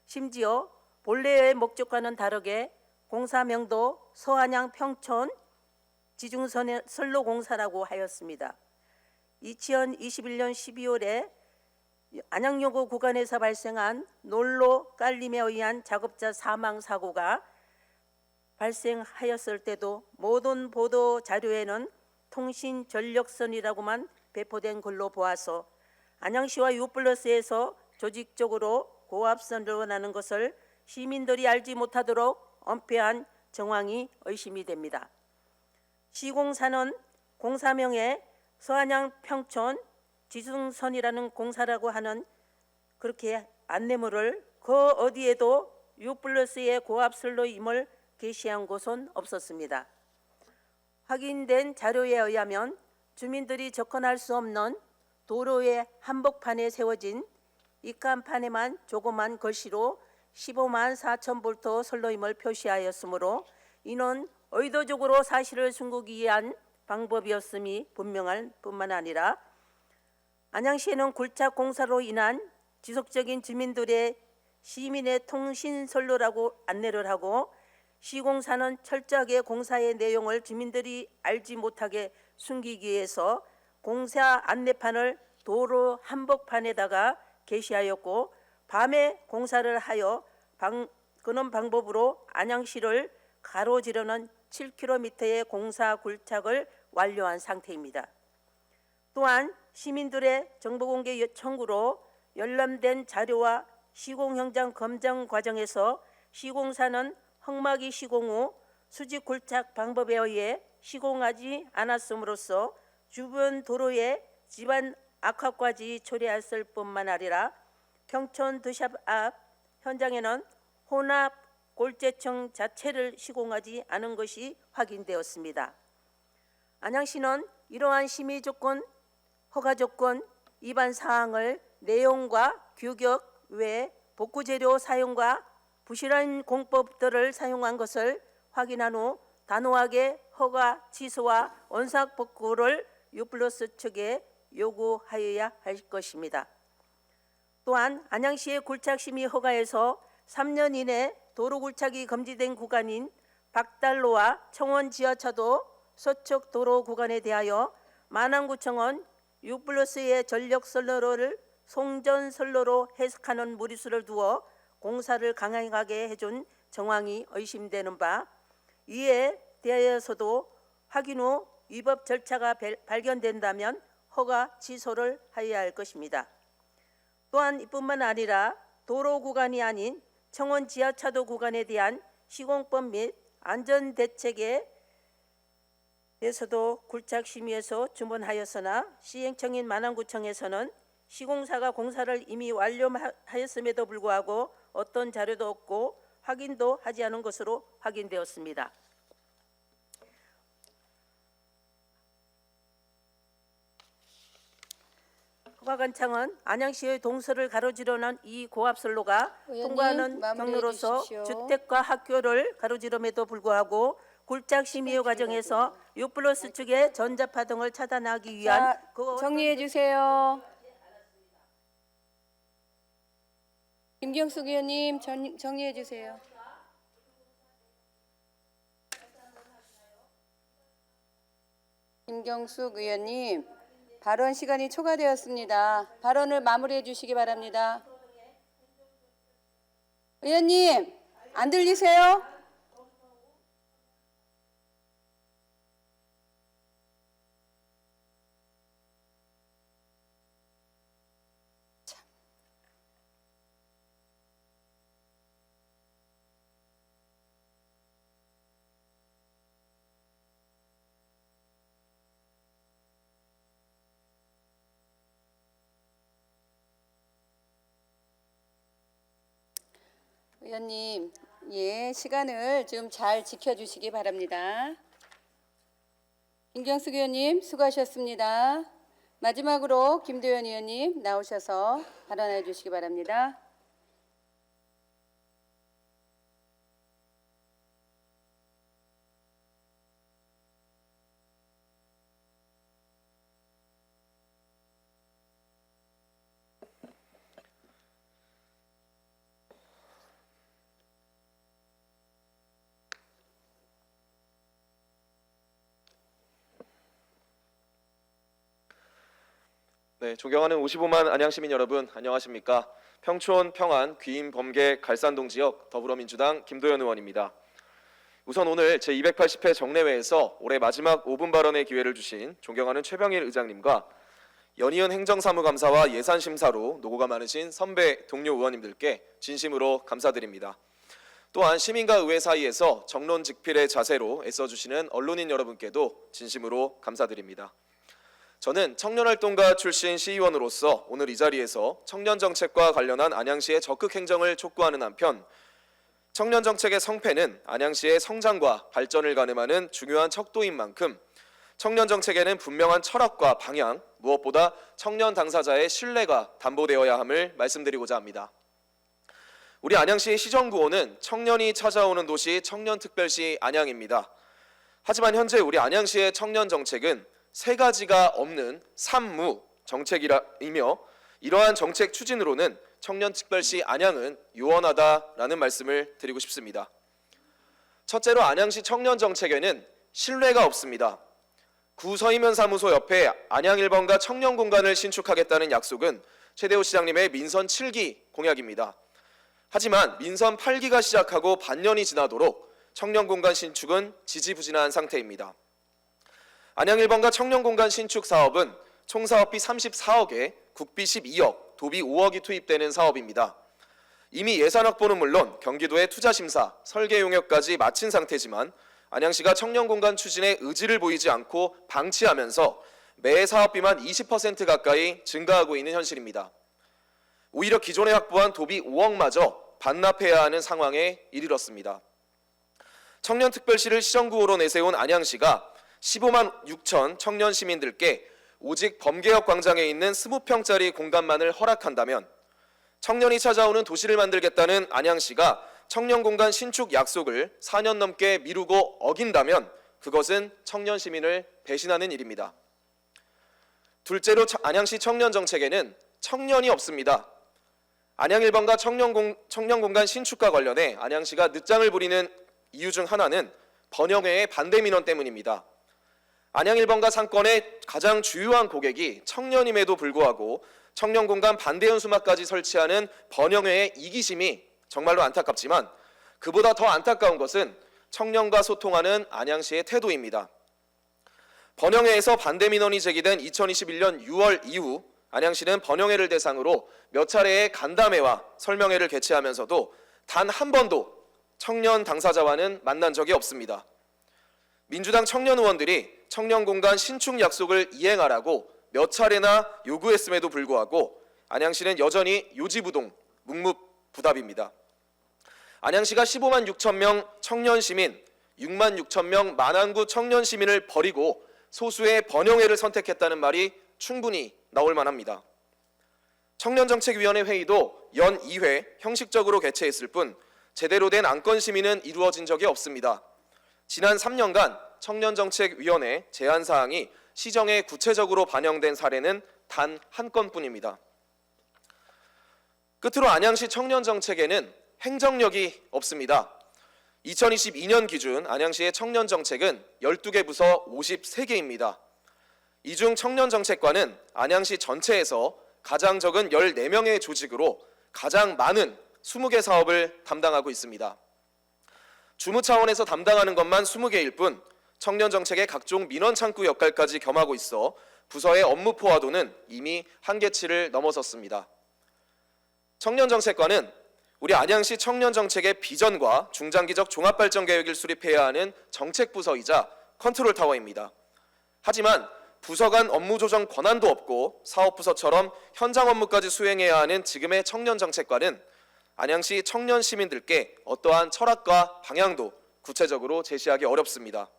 심지어 본래의 목적과는 다르게 공사명도 서안양 평촌 지중선로 공사라고 하였습니다. 2021년 12월에 안양요고 구간에서 발생한 논로 깔림에 의한 작업자 사망 사고가 발생하였을 때도 모든 보도 자료에는 통신 전력선이라고만 배포된 걸로 보아서 안양시와 유플러스에서 조직적으로 고압선으로 나는 것을 시민들이 알지 못하도록 엄폐한 정황이 의심이 됩니다. 시공사는 공사명에 서안양 평촌 지중선이라는 공사라고 하는 그렇게 안내물을 그 어디에도 유플러스의 고압선로임을 게시한 곳은 없었습니다. 확인된 자료에 의하면 주민들이 접근할 수 없는 도로의 한복판에 세워진 입간판에만 조그만 글씨로 15만 4천 볼트 선로임을 표시하였으므로 이는 의도적으로 사실을 숨기기 위한 방법이었음이 분명할 뿐만 아니라 안양시에는 굴착 공사로 인한 지속적인 주민들의 시민의 통신 선로라고 안내를 하고 시공사는 철저하게 공사의 내용을 주민들이 알지 못하게 숨기기 위해서 공사 안내판을 도로 한복판에다가 게시하였고 밤에 공사를 하여 그런 방법으로 안양시를 가로지르는 7km의 공사 굴착을 완료한 상태입니다. 또한 시민들의 정보공개 청구로 열람된 자료와 시공 현장 검증 과정에서 시공사는 흙막이 시공 후 수직 굴착 방법에 의해 시공하지 않았음으로써 주변 도로에 집안 악화까지 초래했을 뿐만 아니라 평촌 드샵 앞 현장에는 혼합 골재층 자체를 시공하지 않은 것이 확인되었습니다. 안양시는 이러한 심의 조건, 허가 조건 위반 사항을 내용과 규격 외 복구 재료 사용과 부실한 공법들을 사용한 것을 확인한 후 단호하게 허가 취소와 원상 복구를 유플러스 측에 요구하여야 할 것입니다. 또한 안양시의 굴착 심의 허가에서 3년 이내 도로 굴착이 금지된 구간인 박달로와 청원 지하차도 서쪽 도로 구간에 대하여 만안구청은 유플러스의 전력 선로를 송전 선로로 해석하는 무리수를 두어 공사를 강행하게 해준 정황이 의심되는 바 이에 대하여서도 확인 후 위법 절차가 발견된다면 허가 취소를 하여야 할 것입니다. 또한 이뿐만 아니라 도로 구간이 아닌 청원 지하차도 구간에 대한 시공법 및 안전대책에 대해서도 굴착 심의에서 주문하였으나 시행청인 만안구청에서는 시공사가 공사를 이미 완료하였음에도 불구하고 어떤 자료도 없고 확인도 하지 않은 것으로 확인되었습니다. 허가관청은 안양시의 동서를 가로지르는 이 고압선로가 의원님, 통과하는 마무리해 경로로서 주십시오. 주택과 학교를 가로지름에도 불구하고 굴착 심의 과정에서 유플러스 측의 전자파 등을 차단하기 위한 자, 정리해 주세요. 김경숙 의원님 정리해 주세요. 김경숙 의원님 발언 시간이 초과되었습니다. 발언을 마무리해 주시기 바랍니다. 의원님 안 들리세요? 의원님, 예, 시간을 좀 잘 지켜주시기 바랍니다. 김경숙 의원님 수고하셨습니다. 마지막으로 김도연 의원님 나오셔서 발언해 주시기 바랍니다. 네, 존경하는 55만 안양시민 여러분, 안녕하십니까? 평촌, 평안, 귀인, 범계, 갈산동 지역 더불어민주당 김도연 의원입니다. 우선 오늘 제280회 정례회에서 올해 마지막 5분 발언의 기회를 주신 존경하는 최병일 의장님과 연이은 행정사무감사와 예산심사로 노고가 많으신 선배 동료 의원님들께 진심으로 감사드립니다. 또한 시민과 의회 사이에서 정론직필의 자세로 애써주시는 언론인 여러분께도 진심으로 감사드립니다. 저는 청년활동가 출신 시의원으로서 오늘 이 자리에서 청년정책과 관련한 안양시의 적극 행정을 촉구하는 한편 청년정책의 성패는 안양시의 성장과 발전을 가늠하는 중요한 척도인 만큼 청년정책에는 분명한 철학과 방향, 무엇보다 청년 당사자의 신뢰가 담보되어야 함을 말씀드리고자 합니다. 우리 안양시의 시정구호는 청년이 찾아오는 도시 청년특별시 안양입니다. 하지만 현재 우리 안양시의 청년정책은 세 가지가 없는 삼무 정책이며 이러한 정책 추진으로는 청년특별시 안양은 요원하다라는 말씀을 드리고 싶습니다. 첫째로 안양시 청년정책에는 신뢰가 없습니다. 구 서희면 사무소 옆에 안양 1번가 청년공간을 신축하겠다는 약속은 최대호 시장님의 민선 7기 공약입니다. 하지만 민선 8기가 시작하고 반년이 지나도록 청년공간 신축은 지지부진한 상태입니다. 안양 1번가 청년공간 신축 사업은 총 사업비 34억에 국비 12억, 도비 5억이 투입되는 사업입니다. 이미 예산 확보는 물론 경기도의 투자심사, 설계 용역까지 마친 상태지만 안양시가 청년공간 추진에 의지를 보이지 않고 방치하면서 매 사업비만 20% 가까이 증가하고 있는 현실입니다. 오히려 기존에 확보한 도비 5억마저 반납해야 하는 상황에 이르렀습니다. 청년특별시를 시정구호로 내세운 안양시가 15만 6천 청년 시민들께 오직 범계역 광장에 있는 20평짜리 공간만을 허락한다면 청년이 찾아오는 도시를 만들겠다는 안양시가 청년공간 신축 약속을 4년 넘게 미루고 어긴다면 그것은 청년 시민을 배신하는 일입니다. 둘째로 안양시 청년정책에는 청년이 없습니다. 안양 1번가 청년공간 신축과 관련해 안양시가 늦장을 부리는 이유 중 하나는 번영회의 반대 민원 때문입니다. 안양 1번가 상권의 가장 주요한 고객이 청년임에도 불구하고 청년공간 반대 현수막까지 설치하는 번영회의 이기심이 정말로 안타깝지만 그보다 더 안타까운 것은 청년과 소통하는 안양시의 태도입니다. 번영회에서 반대 민원이 제기된 2021년 6월 이후 안양시는 번영회를 대상으로 몇 차례의 간담회와 설명회를 개최하면서도 단 한 번도 청년 당사자와는 만난 적이 없습니다. 민주당 청년 의원들이 청년공간 신축 약속을 이행하라고 몇 차례나 요구했음에도 불구하고 안양시는 여전히 요지부동, 묵묵부답입니다. 안양시가 15만 6천 명 청년 시민, 6만 6천 명 만안구 청년 시민을 버리고 소수의 번영회를 선택했다는 말이 충분히 나올 만합니다. 청년정책위원회 회의도 연 2회 형식적으로 개최했을 뿐 제대로 된 안건 심의는 이루어진 적이 없습니다. 지난 3년간 청년정책위원회 제안사항이 시정에 구체적으로 반영된 사례는 단 한 건뿐입니다. 끝으로 안양시 청년정책에는 행정력이 없습니다. 2022년 기준 안양시의 청년정책은 12개 부서 53개입니다. 이 중 청년정책과는 안양시 전체에서 가장 적은 14명의 조직으로 가장 많은 20개 사업을 담당하고 있습니다. 주무 차원에서 담당하는 것만 20개일 뿐 청년정책의 각종 민원창구 역할까지 겸하고 있어 부서의 업무 포화도는 이미 한계치를 넘어섰습니다. 청년정책과는 우리 안양시 청년정책의 비전과 중장기적 종합발전계획을 수립해야 하는 정책부서이자 컨트롤타워입니다. 하지만 부서 간 업무 조정 권한도 없고 사업부서처럼 현장 업무까지 수행해야 하는 지금의 청년정책과는 안양시 청년 시민들께 어떠한 철학과 방향도 구체적으로 제시하기 어렵습니다.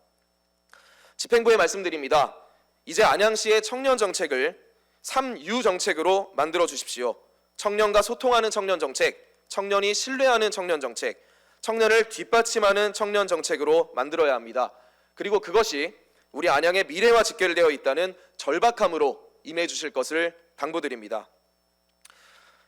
집행부에 말씀드립니다. 이제 안양시의 청년 정책을 3U 정책으로 만들어 주십시오. 청년과 소통하는 청년 정책, 청년이 신뢰하는 청년 정책, 청년을 뒷받침하는 청년 정책으로 만들어야 합니다. 그리고 그것이 우리 안양의 미래와 직결되어 있다는 절박함으로 임해 주실 것을 당부드립니다.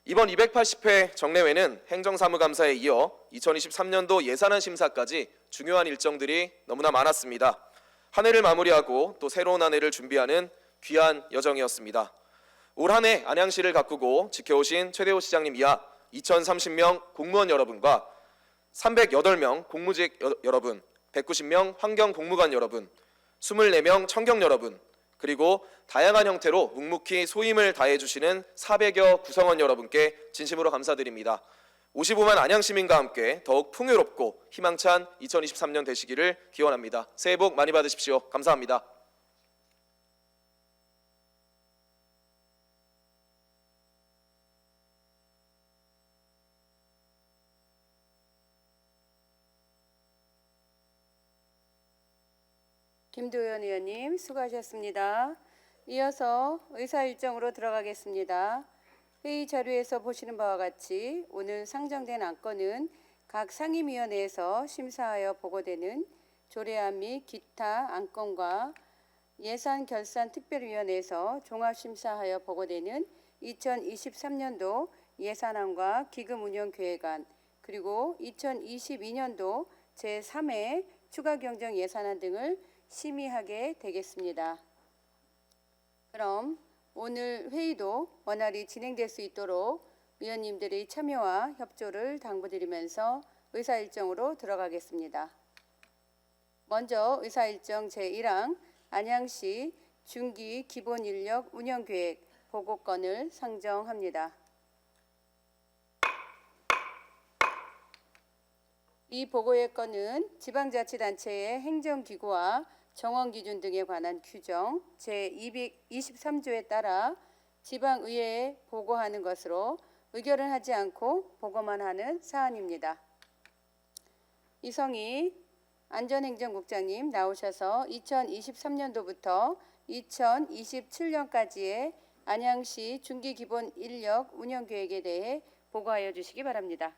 이번 280회 정례회는 행정사무감사에 이어 2023년도 예산안 심사까지 중요한 일정들이 너무나 많았습니다. 한 해를 마무리하고 또 새로운 한 해를 준비하는 귀한 여정이었습니다. 올 한 해 안양시를 가꾸고 지켜오신 최대호 시장님 이하 2030명 공무원 여러분과 308명 공무직 여러분, 190명 환경공무관 여러분, 24명 청경 여러분, 그리고 다양한 형태로 묵묵히 소임을 다해주시는 400여 구성원 여러분께 진심으로 감사드립니다. 55만 안양시민과 함께 더욱 풍요롭고 희망찬 2023년 되시기를 기원합니다. 새해 복 많이 받으십시오. 감사합니다. 김도연 의원님 수고하셨습니다. 이어서 의사 일정으로 들어가겠습니다. 회의 자료에서 보시는 바와 같이 오늘 상정된 안건은 각 상임위원회에서 심사하여 보고되는 조례안 및 기타 안건과 예산결산특별위원회에서 종합심사하여 보고되는 2023년도 예산안과 기금운영계획안, 그리고 2022년도 제3회 추가경정 예산안 등을 심의하게 되겠습니다. 그럼 오늘 회의도 원활히 진행될 수 있도록 위원님들의 참여와 협조를 당부드리면서 의사일정으로 들어가겠습니다. 먼저 의사일정 제1항 안양시 중기 기본인력 운영계획 보고건을 상정합니다. 이 보고의 건은 지방자치단체의 행정기구와 정원기준 등에 관한 규정 제223조에 따라 지방의회에 보고하는 것으로 의결은 하지 않고 보고만 하는 사안입니다. 이성희 안전행정국장님 나오셔서 2023년도부터 2027년까지의 안양시 중기기본인력 운영계획에 대해 보고하여 주시기 바랍니다.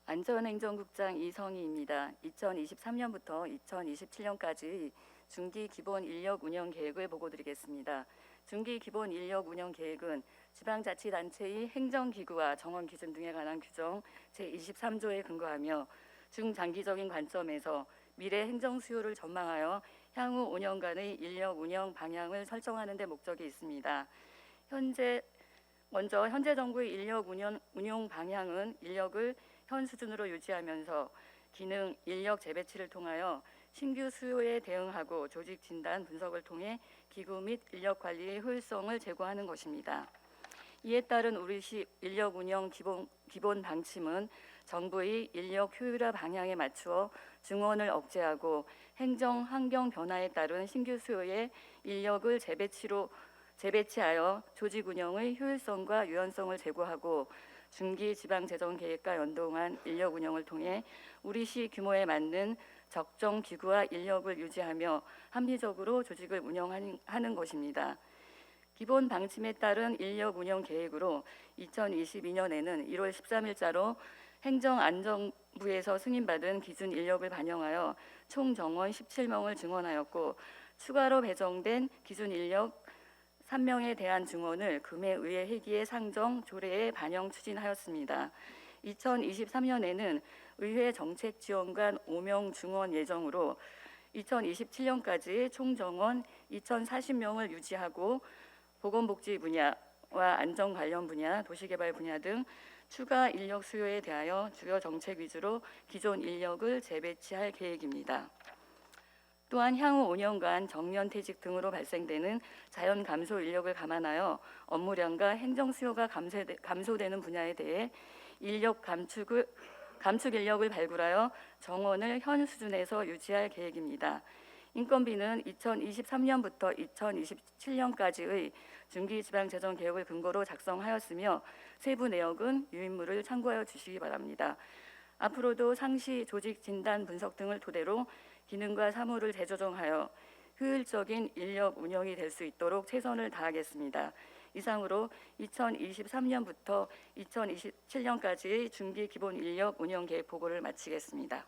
안전행정국장 이성희입니다. 2023년부터 2027년까지 중기 기본 인력 운영 계획을 보고드리겠습니다. 중기 기본 인력 운영 계획은 지방자치단체의 행정기구와 정원기준 등에 관한 규정 제23조에 근거하며 중장기적인 관점에서 미래 행정 수요를 전망하여 향후 5년간의 인력 운영 방향을 설정하는 데 목적이 있습니다. 현재 정부의 인력 운용 방향은 인력을 현 수준으로 유지하면서 기능 인력 재배치를 통하여 신규 수요에 대응하고 조직 진단 분석을 통해 기구 및 인력 관리의 효율성을 제고하는 것입니다. 이에 따른 우리시 인력 운영 기본 방침은 정부의 인력 효율화 방향에 맞추어 증원을 억제하고 행정 환경 변화에 따른 신규 수요에 인력을 재배치하여 조직 운영의 효율성과 유연성을 제고하고 중기 지방 재정 계획과 연동한 인력 운영을 통해 우리시 규모에 맞는 적정 기구와 인력을 유지하며 합리적으로 조직을 운영하는 것입니다. 기본 방침에 따른 인력 운영 계획으로 2022년에는 1월 13일자로 행정안전부에서 승인받은 기준 인력을 반영하여 총 정원 17명을 증원하였고 추가로 배정된 기준 인력 3명에 대한 증원을 금해 의회 회기에 상정 조례에 반영 추진하였습니다. 2023년에는 의회 정책지원관 5명 증원 예정으로 2027년까지 총 정원 2,040명을 유지하고 보건복지 분야와 안전 관련 분야, 도시개발 분야 등 추가 인력 수요에 대하여 주요 정책 위주로 기존 인력을 재배치할 계획입니다. 또한 향후 5년간 정년퇴직 등으로 발생되는 자연 감소 인력을 감안하여 업무량과 행정 수요가 감소되는 분야에 대해 인력 감축 인력을 발굴하여 정원을 현 수준에서 유지할 계획입니다. 인건비는 2023년부터 2027년까지의 중기지방재정 계획을 근거로 작성하였으며 세부 내역은 유인물을 참고하여 주시기 바랍니다. 앞으로도 상시 조직 진단 분석 등을 토대로 기능과 사무를 재조정하여 효율적인 인력 운영이 될 수 있도록 최선을 다하겠습니다. 이상으로 2023년부터 2027년까지의 중기 기본 인력 운영 계획 보고를 마치겠습니다.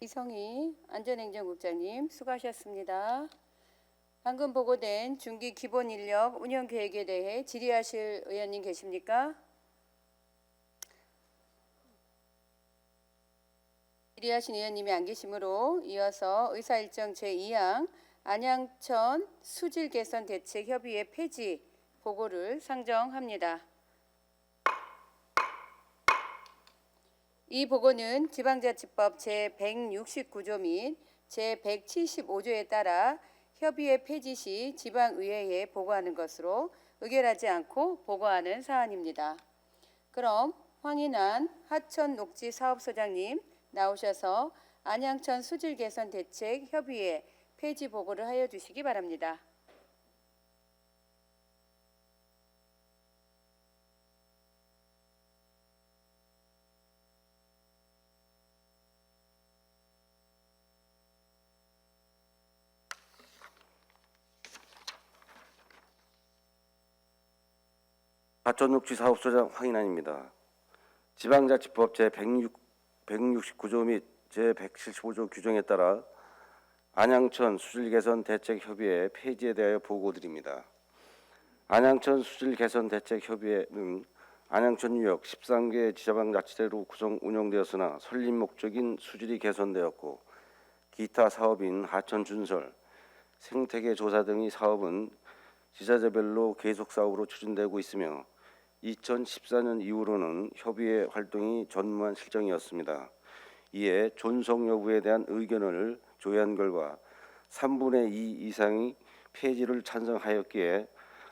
이성희 안전행정국장님 수고하셨습니다. 방금 보고된 중기 기본 인력 운영 계획에 대해 질의하실 의원님 계십니까? 질의하신 의원님이 안 계시므로 이어서 의사일정 제2항 안양천 수질 개선 대책 협의회 폐지 보고를 상정합니다. 이 보고는 지방자치법 제169조 및 제175조에 따라 협의회 폐지 시 지방의회에 보고하는 것으로 의결하지 않고 보고하는 사안입니다. 그럼 황인환 하천녹지사업소장님 나오셔서 안양천 수질 개선 대책 협의회 폐지 보고를 하여 주시기 바랍니다. 하천녹지 사업소장 황인환입니다. 지방자치법 제169조 및 제175조 규정에 따라 안양천 수질개선대책협의회 폐지에 대하여 보고드립니다. 안양천 수질개선대책협의회는 안양천유역 13개 지자방자치대로 구성 운영되었으나 설립 목적인 수질이 개선되었고 기타 사업인 하천준설, 생태계 조사 등의 사업은 지자체별로 계속 사업으로 추진되고 있으며 2014년 이후로는 협의회 활동이 전무한 실정이었습니다. 이에 존속 여부에 대한 의견을 조회한 결과 3분의 2 이상이 폐지를 찬성하였기에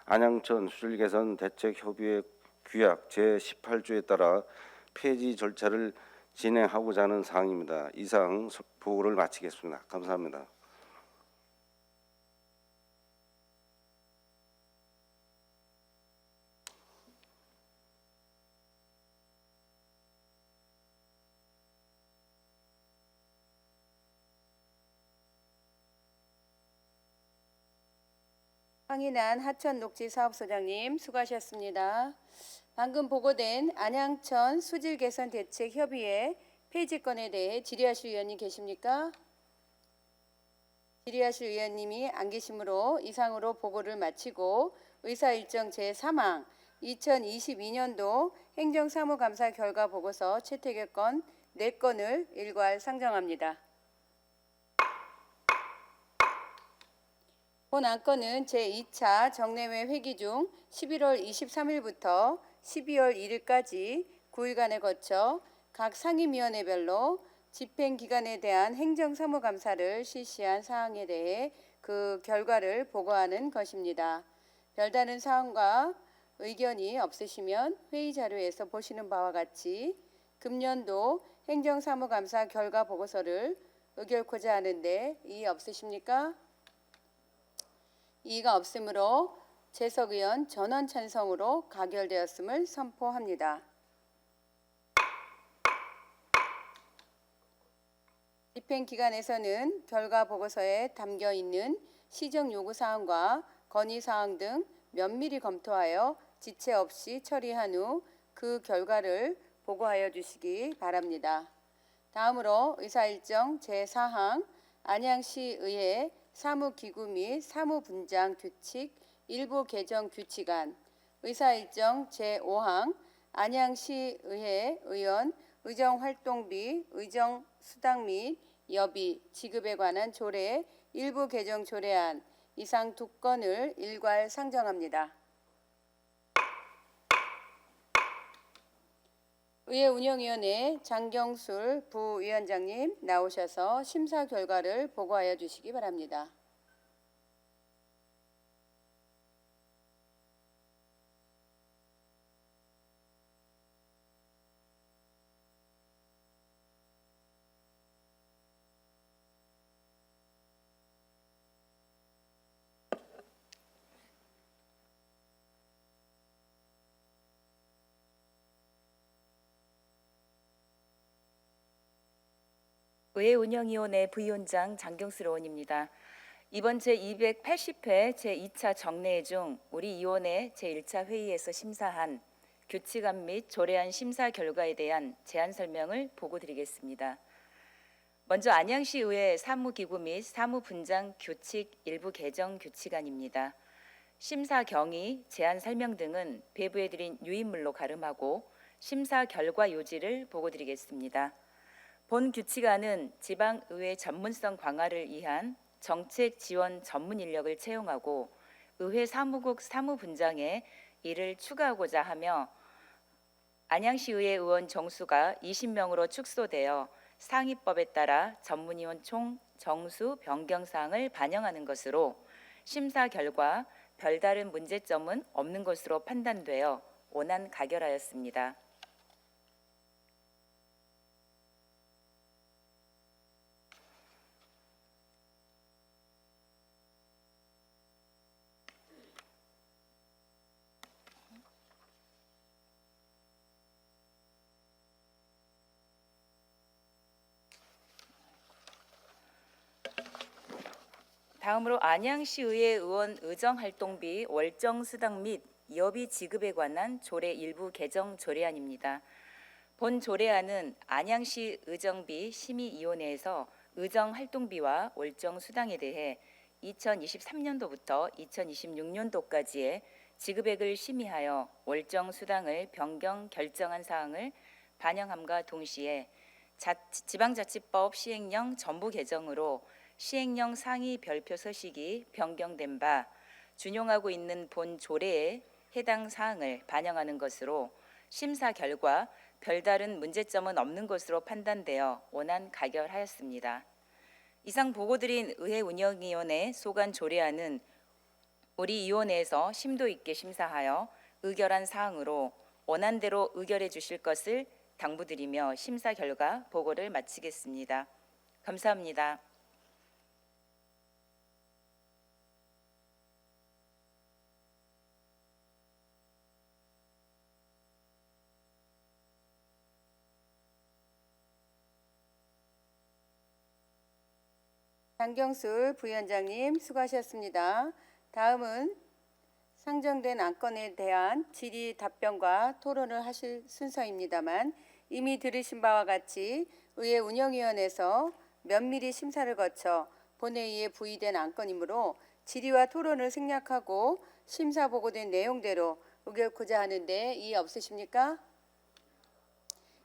안양천 수질개선 대책협의회 규약 제18조에 따라 폐지 절차를 진행하고자 하는 사항입니다. 이상 보고를 마치겠습니다. 감사합니다. 황인환 하천녹지사업소장님 수고하셨습니다. 방금 보고된 안양천 수질개선대책협의회 폐지건에 대해 질의하실 의원님 계십니까? 질의하실 의원님이 안 계시므로 이상으로 보고를 마치고 의사일정 제3항 2022년도 행정사무감사 결과 보고서 채택의 건 4건을 일괄 상정합니다. 본 안건은 제2차 정례회 회기 중 11월 23일부터 12월 1일까지 9일간에 거쳐 각 상임위원회별로 집행기관에 대한 행정사무감사를 실시한 사항에 대해 그 결과를 보고하는 것입니다. 별다른 사항과 의견이 없으시면 회의 자료에서 보시는 바와 같이 금년도 행정사무감사 결과 보고서를 의결코자 하는데 이의 없으십니까? 이의가 없으므로 재석 의원 전원 찬성으로 가결되었음을 선포합니다. 집행기관에서는 결과 보고서에 담겨 있는 시정 요구사항과 건의사항 등 면밀히 검토하여 지체 없이 처리한 후 그 결과를 보고하여 주시기 바랍니다. 다음으로 의사일정 제4항 안양시의회 사무기구 및 사무분장 규칙 일부 개정 규칙안, 의사일정 제5항 안양시의회 의원 의정활동비, 의정수당 및 여비, 지급에 관한 조례 일부 개정 조례안, 이상 두 건을 일괄 상정합니다. 의회운영위원회 장경술 부위원장님 나오셔서 심사 결과를 보고하여 주시기 바랍니다. 의회운영위원회 부위원장 장경슬 의원입니다. 이번 제280회 제2차 정례회 중 우리 위원회 제1차 회의에서 심사한 규칙안 및 조례안 심사 결과에 대한 제안 설명을 보고드리겠습니다. 먼저 안양시 의회 사무기구 및 사무분장 규칙 일부 개정 규칙안입니다. 심사 경위, 제안 설명 등은 배부해드린 유인물로 가름하고 심사 결과 요지를 보고드리겠습니다. 본 규칙안은 지방의회 전문성 강화를 위한 정책 지원 전문 인력을 채용하고 의회 사무국 사무분장에 이를 추가하고자 하며 안양시의회 의원 정수가 20명으로 축소되어 상위법에 따라 전문위원 총 정수 변경 사항을 반영하는 것으로 심사 결과 별다른 문제점은 없는 것으로 판단되어 원안 가결하였습니다. 다음으로 안양시의회 의원 의정활동비 월정수당 및 여비 지급에 관한 조례 일부 개정 조례안입니다. 본 조례안은 안양시 의정비 심의위원회에서 의정활동비와 월정수당에 대해 2023년도부터 2026년도까지의 지급액을 심의하여 월정수당을 변경 결정한 사항을 반영함과 동시에 지방자치법 시행령 전부 개정으로 시행령 상위 별표 서식이 변경된 바 준용하고 있는 본 조례에 해당 사항을 반영하는 것으로 심사 결과 별다른 문제점은 없는 것으로 판단되어 원안 가결하였습니다. 이상 보고드린 의회운영위원회 소관 조례안은 우리 위원회에서 심도 있게 심사하여 의결한 사항으로 원안대로 의결해 주실 것을 당부드리며 심사 결과 보고를 마치겠습니다. 감사합니다. 장경술 부위원장님 수고하셨습니다. 다음은 상정된 안건에 대한 질의 답변과 토론을 하실 순서입니다만 이미 들으신 바와 같이 의회운영위원회에서 면밀히 심사를 거쳐 본회의에 부의된 안건이므로 질의와 토론을 생략하고 심사 보고된 내용대로 의결코자 하는데 이의 없으십니까?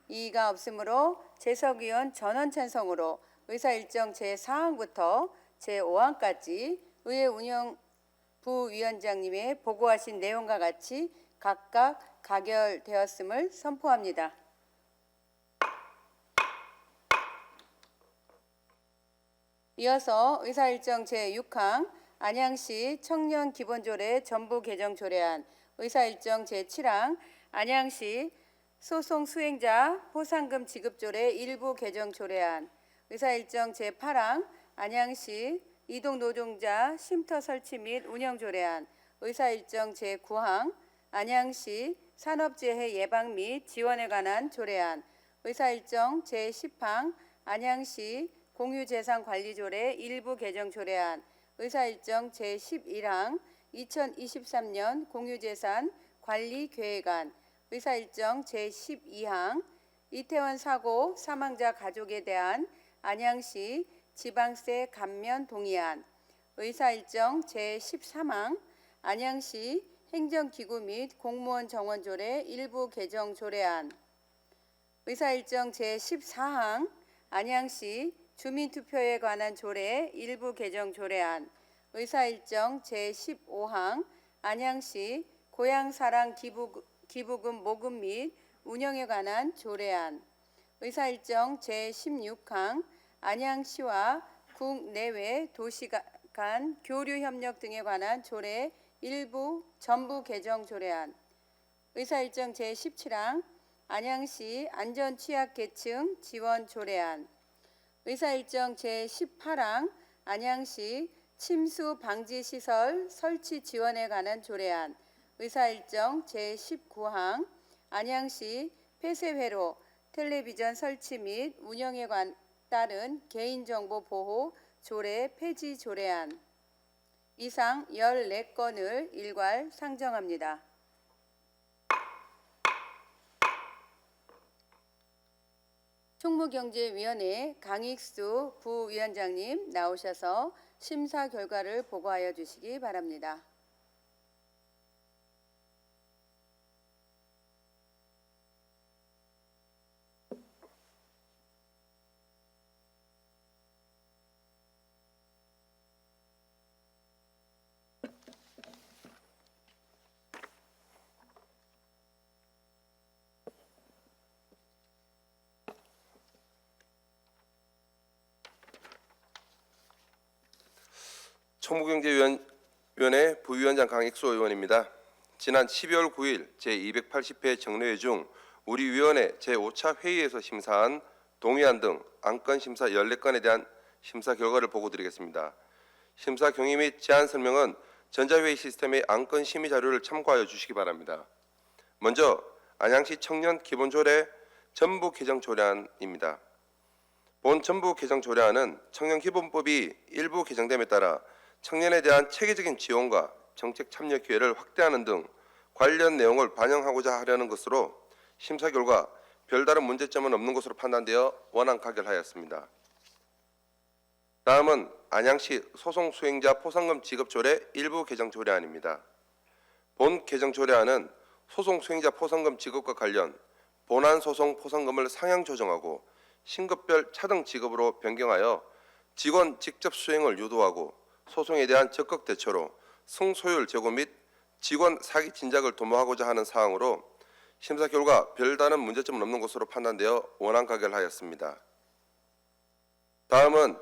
이의가 없으므로 재석위원 전원 찬성으로 의사일정 제4항부터 제5항까지 의회운영부위원장님의 보고하신 내용과 같이 각각 가결되었음을 선포합니다. 이어서 의사일정 제6항 안양시 청년기본조례 전부 개정 조례안, 의사일정 제7항 안양시 소송 수행자 포상금 지급조례 일부 개정 조례안, 의사일정 제8항 안양시 이동노동자 쉼터 설치 및 운영 조례안, 의사일정 제9항 안양시 산업재해 예방 및 지원에 관한 조례안, 의사일정 제10항 안양시 공유재산관리조례 일부 개정 조례안, 의사일정 제11항 2023년 공유재산 관리계획안, 의사일정 제12항 이태원 사고 사망자 가족에 대한 안양시 지방세 감면 동의안, 의사일정 제13항 안양시 행정기구 및 공무원 정원조례 일부 개정 조례안, 의사일정 제14항 안양시 주민투표에 관한 조례 일부 개정 조례안, 의사일정 제15항 안양시 고향사랑 기부금 모금 및 운영에 관한 조례안, 의사일정 제16항 안양시와 국내외 도시 간 교류 협력 등에 관한 조례 일부 전부 개정 조례안, 의사일정 제17항 안양시 안전취약계층 지원 조례안, 의사일정 제18항 안양시 침수 방지 시설 설치 지원에 관한 조례안, 의사일정 제19항 안양시 폐쇄회로 텔레비전 설치 및 운영에 따른 개인정보 보호 조례 폐지 조례안, 이상 14건을 일괄 상정합니다. 총무경제위원회 강익수 부위원장님 나오셔서 심사 결과를 보고하여 주시기 바랍니다. 총무경제위원회 부위원장 강익수 의원입니다. 지난 12월 9일 제280회 정례회 중 우리 위원회 제5차 회의에서 심사한 동의안 등 안건 심사 14건에 대한 심사 결과를 보고드리겠습니다. 심사 경위 및 제안 설명은 전자회의 시스템의 안건 심의 자료를 참고하여 주시기 바랍니다. 먼저 안양시 청년 기본조례 전부 개정 조례안입니다. 본 전부 개정 조례안은 청년기본법이 일부 개정됨에 따라 청년에 대한 체계적인 지원과 정책 참여 기회를 확대하는 등 관련 내용을 반영하고자 하려는 것으로 심사 결과 별다른 문제점은 없는 것으로 판단되어 원안 가결하였습니다. 다음은 안양시 소송 수행자 포상금 지급 조례 일부 개정 조례안입니다. 본 개정 조례안은 소송 수행자 포상금 지급과 관련 본안 소송 포상금을 상향 조정하고 신급별 차등 지급으로 변경하여 직원 직접 수행을 유도하고 소송에 대한 적극 대처로 승소율 제고 및 직원 사기 진작을 도모하고자 하는 사항으로 심사 결과 별다른 문제점은 없는 것으로 판단되어 원안 가결하였습니다. 다음은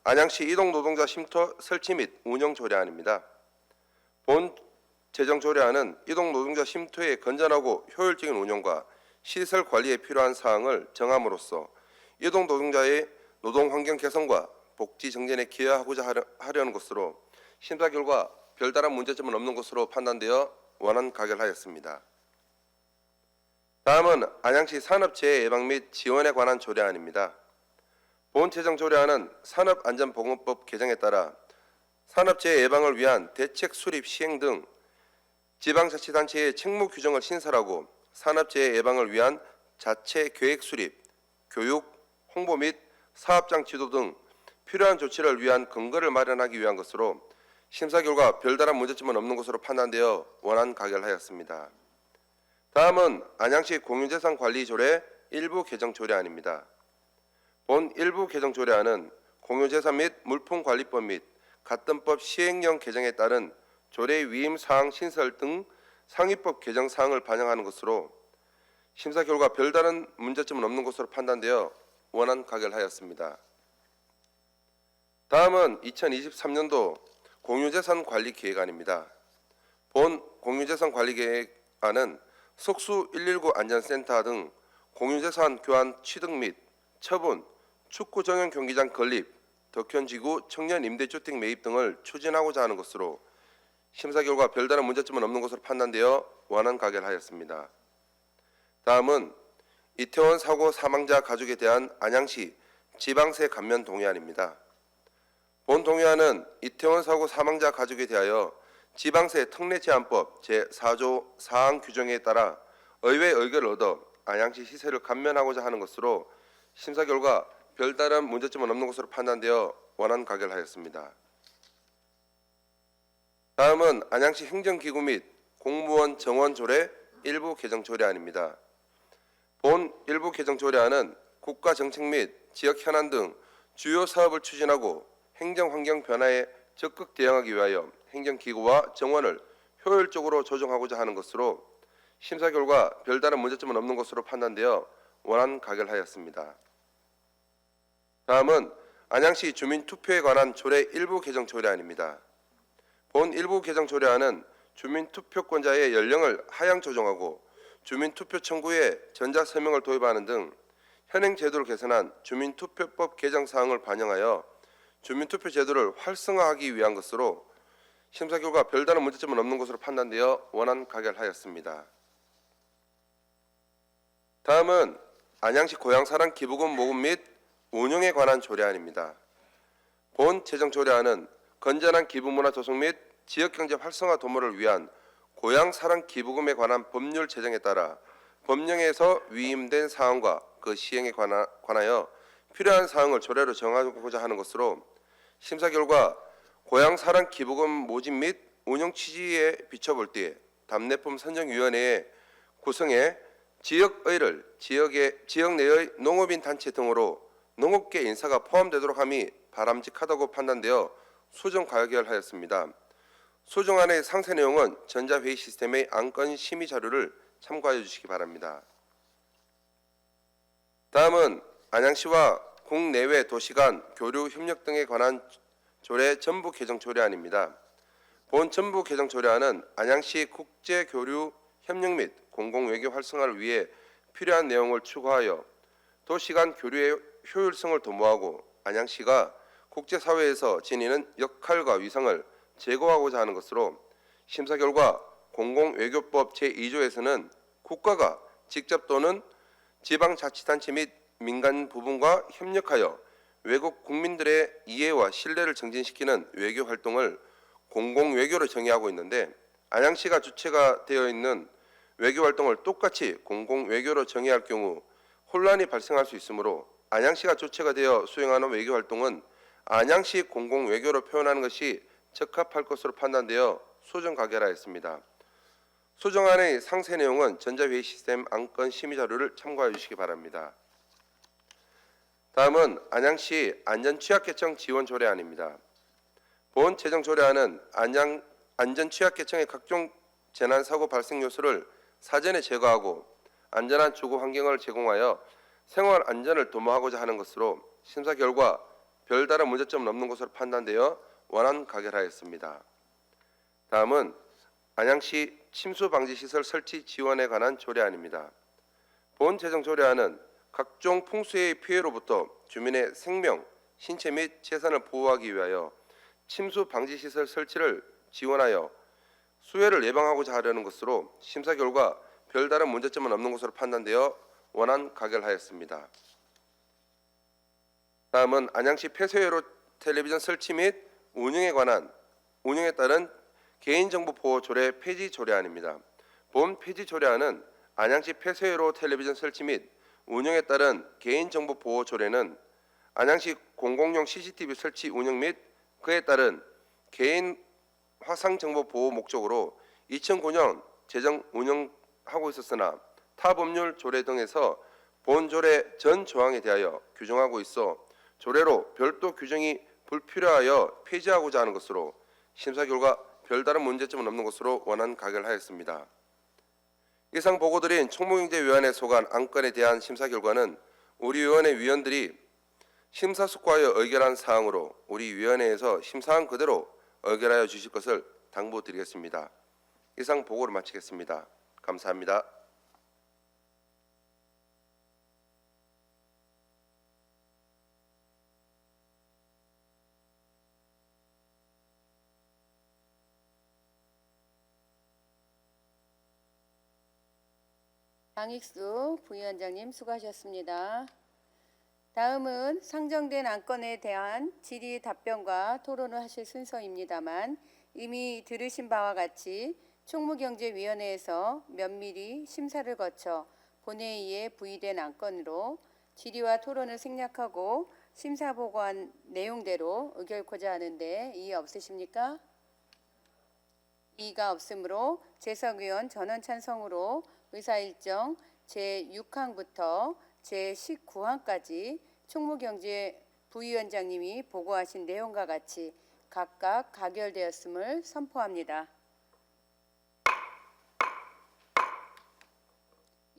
안양시 이동 노동자 쉼터 설치 및 운영 조례안입니다. 본 제정 조례안은 이동 노동자 쉼터의 건전하고 효율적인 운영과 시설 관리에 필요한 사항을 정함으로써 이동 노동자의 노동 환경 개선과 복지 정진에 기여하고자 하려는 것으로 심사 결과 별다른 문제점은 없는 것으로 판단되어 원안 가결하였습니다. 다음은 안양시 산업재해 예방 및 지원에 관한 조례안입니다. 본 제정 조례안은 산업안전보건법 개정에 따라 산업재해 예방을 위한 대책 수립 시행 등 지방자치단체의 책무 규정을 신설하고 산업재해 예방을 위한 자체 계획 수립, 교육, 홍보 및 사업장 지도 등 필요한 조치를 위한 근거를 마련하기 위한 것으로 심사 결과 별다른 문제점은 없는 것으로 판단되어 원안 가결하였습니다. 다음은 안양시 공유재산 관리 조례 일부 개정 조례안입니다. 본 일부 개정 조례안은 공유재산 및 물품관리법 및 가점법 시행령 개정에 따른 조례 위임 사항 신설 등 상위법 개정 사항을 반영하는 것으로 심사 결과 별다른 문제점은 없는 것으로 판단되어 원안 가결하였습니다. 다음은 2023년도 공유재산 관리 계획안입니다. 본 공유재산 관리 계획안은 석수 119 안전센터 등 공유재산 교환 취득 및 처분, 축구 정형 경기장 건립, 덕현지구 청년 임대주택 매입 등을 추진하고자 하는 것으로 심사 결과 별다른 문제점은 없는 것으로 판단되어 원안 가결하였습니다. 다음은 이태원 사고 사망자 가족에 대한 안양시 지방세 감면 동의안입니다. 본 동의안은 이태원 사고 사망자 가족에 대하여 지방세 특례 제한법 제4조 사항 규정에 따라 의회 의결을 얻어 안양시 시세를 감면하고자 하는 것으로 심사 결과 별다른 문제점은 없는 것으로 판단되어 원안 가결하였습니다. 다음은 안양시 행정기구 및 공무원 정원 조례 일부 개정 조례안입니다. 본 일부 개정 조례안은 국가 정책 및 지역 현안 등 주요 사업을 추진하고 행정 환경 변화에 적극 대응하기 위하여 행정기구와 정원을 효율적으로 조정하고자 하는 것으로 심사 결과 별다른 문제점은 없는 것으로 판단되어 원안 가결하였습니다. 다음은 안양시 주민투표에 관한 조례 일부 개정 조례안입니다. 본 일부 개정 조례안은 주민투표권자의 연령을 하향 조정하고 주민투표 청구에 전자서명을 도입하는 등 현행 제도를 개선한 주민투표법 개정 사항을 반영하여 주민투표 제도를 활성화하기 위한 것으로 심사 결과 별다른 문제점은 없는 것으로 판단되어 원안 가결하였습니다. 다음은 안양시 고향사랑 기부금 모금 및 운영에 관한 조례안입니다. 본 제정 조례안은 건전한 기부문화 조성 및 지역경제 활성화 도모를 위한 고향사랑 기부금에 관한 법률 제정에 따라 법령에서 위임된 사항과 그 시행에 관하여 필요한 사항을 조례로 정하고자 하는 것으로 심사 결과 고향사랑 기부금 모집 및 운영 취지에 비춰볼 때에 답례품 선정위원회의 구성에 지역의를 지역 내의 농업인 단체 등으로 농업계 인사가 포함되도록 함이 바람직하다고 판단되어 수정 가결하였습니다. 수정안의 상세 내용은 전자회의 시스템의 안건 심의 자료를 참고하여 주시기 바랍니다. 다음은 안양시와 국내외 도시 간 교류 협력 등에 관한 조례 전부 개정 조례안입니다. 본 전부 개정 조례안은 안양시 국제 교류 협력 및 공공외교 활성화를 위해 필요한 내용을 추가하여 도시 간 교류의 효율성을 도모하고 안양시가 국제사회에서 지니는 역할과 위상을 제고하고자 하는 것으로 심사 결과 공공외교법 제2조에서는 국가가 직접 또는 지방자치단체 및 민간 부분과 협력하여 외국 국민들의 이해와 신뢰를 증진시키는 외교 활동을 공공외교로 정의하고 있는데 안양시가 주체가 되어 있는 외교 활동을 똑같이 공공외교로 정의할 경우 혼란이 발생할 수 있으므로 안양시가 주체가 되어 수행하는 외교 활동은 안양시 공공외교로 표현하는 것이 적합할 것으로 판단되어 수정 가결하였습니다. 수정안의 상세 내용은 전자회의 시스템 안건 심의 자료를 참고해 주시기 바랍니다. 다음은 안양시 안전취약계층 지원 조례안입니다. 본 제정 조례안은 안전취약계층의 각종 재난사고 발생 요소를 사전에 제거하고 안전한 주거 환경을 제공하여 생활 안전을 도모하고자 하는 것으로 심사 결과 별다른 문제점은 없는 것으로 판단되어 원안 가결하였습니다. 다음은 안양시 침수 방지 시설 설치 지원에 관한 조례안입니다. 본 제정 조례안은 각종 풍수의 피해로부터 주민의 생명, 신체 및 재산을 보호하기 위하여 침수 방지 시설 설치를 지원하여 수해를 예방하고자 하려는 것으로 심사 결과 별다른 문제점은 없는 것으로 판단되어 원안 가결하였습니다. 다음은 안양시 폐쇄회로 텔레비전 설치 및 운영에 따른 개인정보 보호 조례 폐지 조례안입니다. 본 폐지 조례안은 안양시 폐쇄회로 텔레비전 설치 및 운영에 따른 개인정보 보호 조례는 안양시 공공용 CCTV 설치 운영 및 그에 따른 개인 화상 정보 보호 목적으로 2009년 제정 운영하고 있었으나 타 법률 조례 등에서 본 조례 전 조항에 대하여 규정하고 있어 조례로 별도 규정이 불필요하여 폐지하고자 하는 것으로 심사 결과 별다른 문제점은 없는 것으로 원안 가결하였습니다. 이상 보고드린 총무경제위원회 소관 안건에 대한 심사 결과는 우리 위원회 위원들이 심사숙고하여 의결한 사항으로 우리 위원회에서 심사한 그대로 의결하여 주실 것을 당부드리겠습니다. 이상 보고를 마치겠습니다. 감사합니다. 장익수 부위원장님 수고하셨습니다. 다음은 상정된 안건에 대한 질의 답변과 토론을 하실 순서입니다만 이미 들으신 바와 같이 총무경제위원회에서 면밀히 심사를 거쳐 본회의에 부의된 안건으로 질의와 토론을 생략하고 심사보고한 내용대로 의결코자 하는데 이의 없으십니까? 이의가 없으므로 재석위원 전원 찬성으로 의사일정 제6항부터 제19항까지 총무경제 부위원장님이 보고하신 내용과 같이 각각 가결되었음을 선포합니다.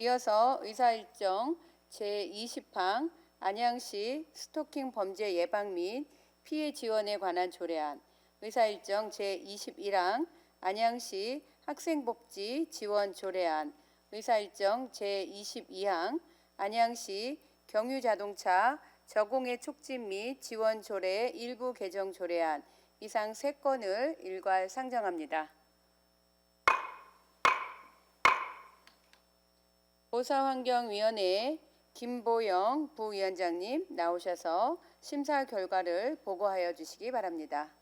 이어서 의사일정 제20항 안양시 스토킹 범죄 예방 및 피해 지원에 관한 조례안, 의사일정 제21항 안양시 학생복지 지원 조례안, 의사일정 제22항 안양시 경유자동차 저공해 촉진 및 지원 조례 일부 개정 조례안, 이상 3건을 일괄 상정합니다. 보사환경위원회 김보영 부위원장님 나오셔서 심사 결과를 보고하여 주시기 바랍니다.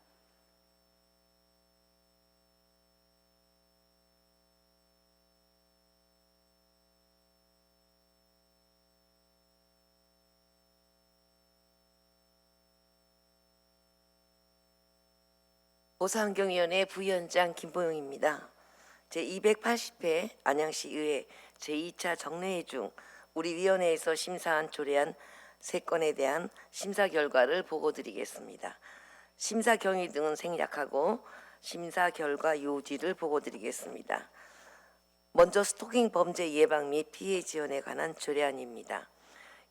보사환경위원회 부위원장 김보영입니다. 제280회 안양시의회 제2차 정례회 중 우리 위원회에서 심사한 조례안 3건에 대한 심사 결과를 보고드리겠습니다. 심사 경위 등은 생략하고 심사 결과 요지를 보고드리겠습니다. 먼저 스토킹 범죄 예방 및 피해 지원에 관한 조례안입니다.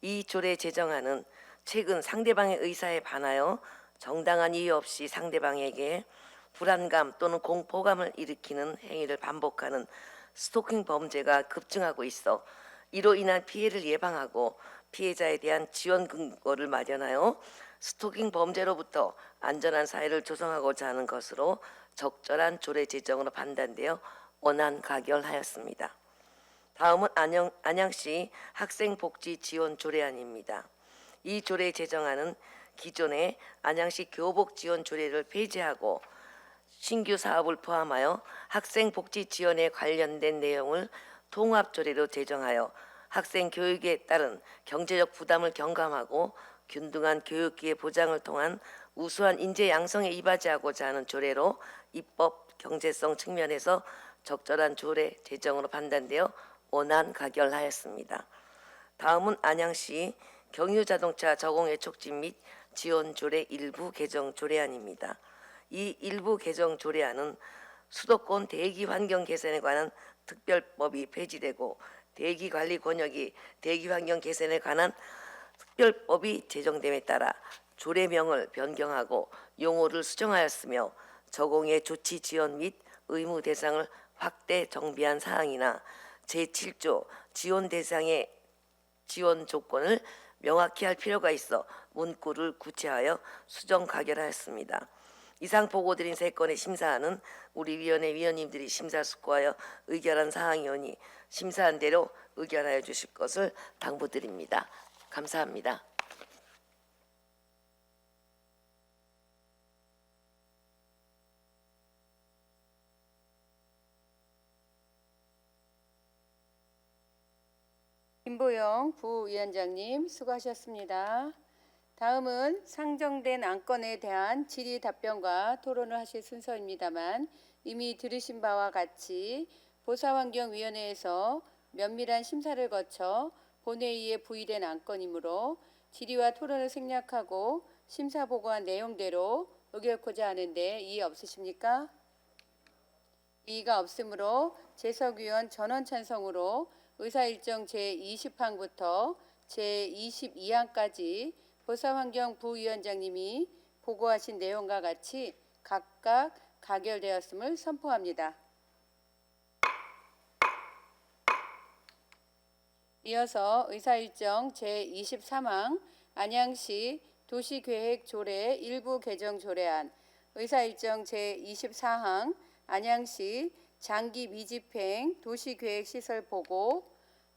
이 조례 제정안은 최근 상대방의 의사에 반하여 정당한 이유 없이 상대방에게 불안감 또는 공포감을 일으키는 행위를 반복하는 스토킹 범죄가 급증하고 있어 이로 인한 피해를 예방하고 피해자에 대한 지원 근거를 마련하여 스토킹 범죄로부터 안전한 사회를 조성하고자 하는 것으로 적절한 조례 제정으로 판단되어 원안 가결하였습니다. 다음은 안양시 학생복지 지원 조례안입니다. 이 조례 제정안은 기존의 안양시 교복 지원 조례를 폐지하고 신규 사업을 포함하여 학생 복지 지원에 관련된 내용을 통합 조례로 제정하여 학생 교육에 따른 경제적 부담을 경감하고 균등한 교육기회 보장을 통한 우수한 인재 양성에 이바지하고자 하는 조례로 입법 경제성 측면에서 적절한 조례 제정으로 판단되어 원안 가결하였습니다. 다음은 안양시 경유자동차 저공해 촉진 및 지원 조례 일부 개정 조례안입니다. 이 일부 개정 조례안은 수도권 대기 환경 개선에 관한 특별법이 폐지되고 대기 관리 권역이 대기 환경 개선에 관한 특별법이 제정됨에 따라 조례명을 변경하고 용어를 수정하였으며 저공해 조치 지원 및 의무 대상을 확대 정비한 사항이나 제7조 지원 대상의 지원 조건을 명확히 할 필요가 있어 문구를 구체하여 수정 가결하였습니다. 이상 보고드린 3건의 심사안은 우리 위원회 위원님들이 심사숙고하여 의결한 사항이오니 심사한 대로 의결하여 주실 것을 당부드립니다. 감사합니다. 김보영 부위원장님 수고하셨습니다. 다음은 상정된 안건에 대한 질의 답변과 토론을 하실 순서입니다만 이미 들으신 바와 같이 보사환경위원회에서 면밀한 심사를 거쳐 본회의에 부의된 안건이므로 질의와 토론을 생략하고 심사 보고한 내용대로 의결코자 하는데 이의 없으십니까? 이의가 없으므로 재석위원 전원 찬성으로 의사일정 제20항부터 제22항까지 보사환경 부위원장님이 보고하신 내용과 같이 각각 가결되었음을 선포합니다. 이어서 의사일정 제23항 안양시 도시계획 조례 일부 개정 조례안, 의사일정 제24항 안양시 장기 미집행 도시계획 시설 보고,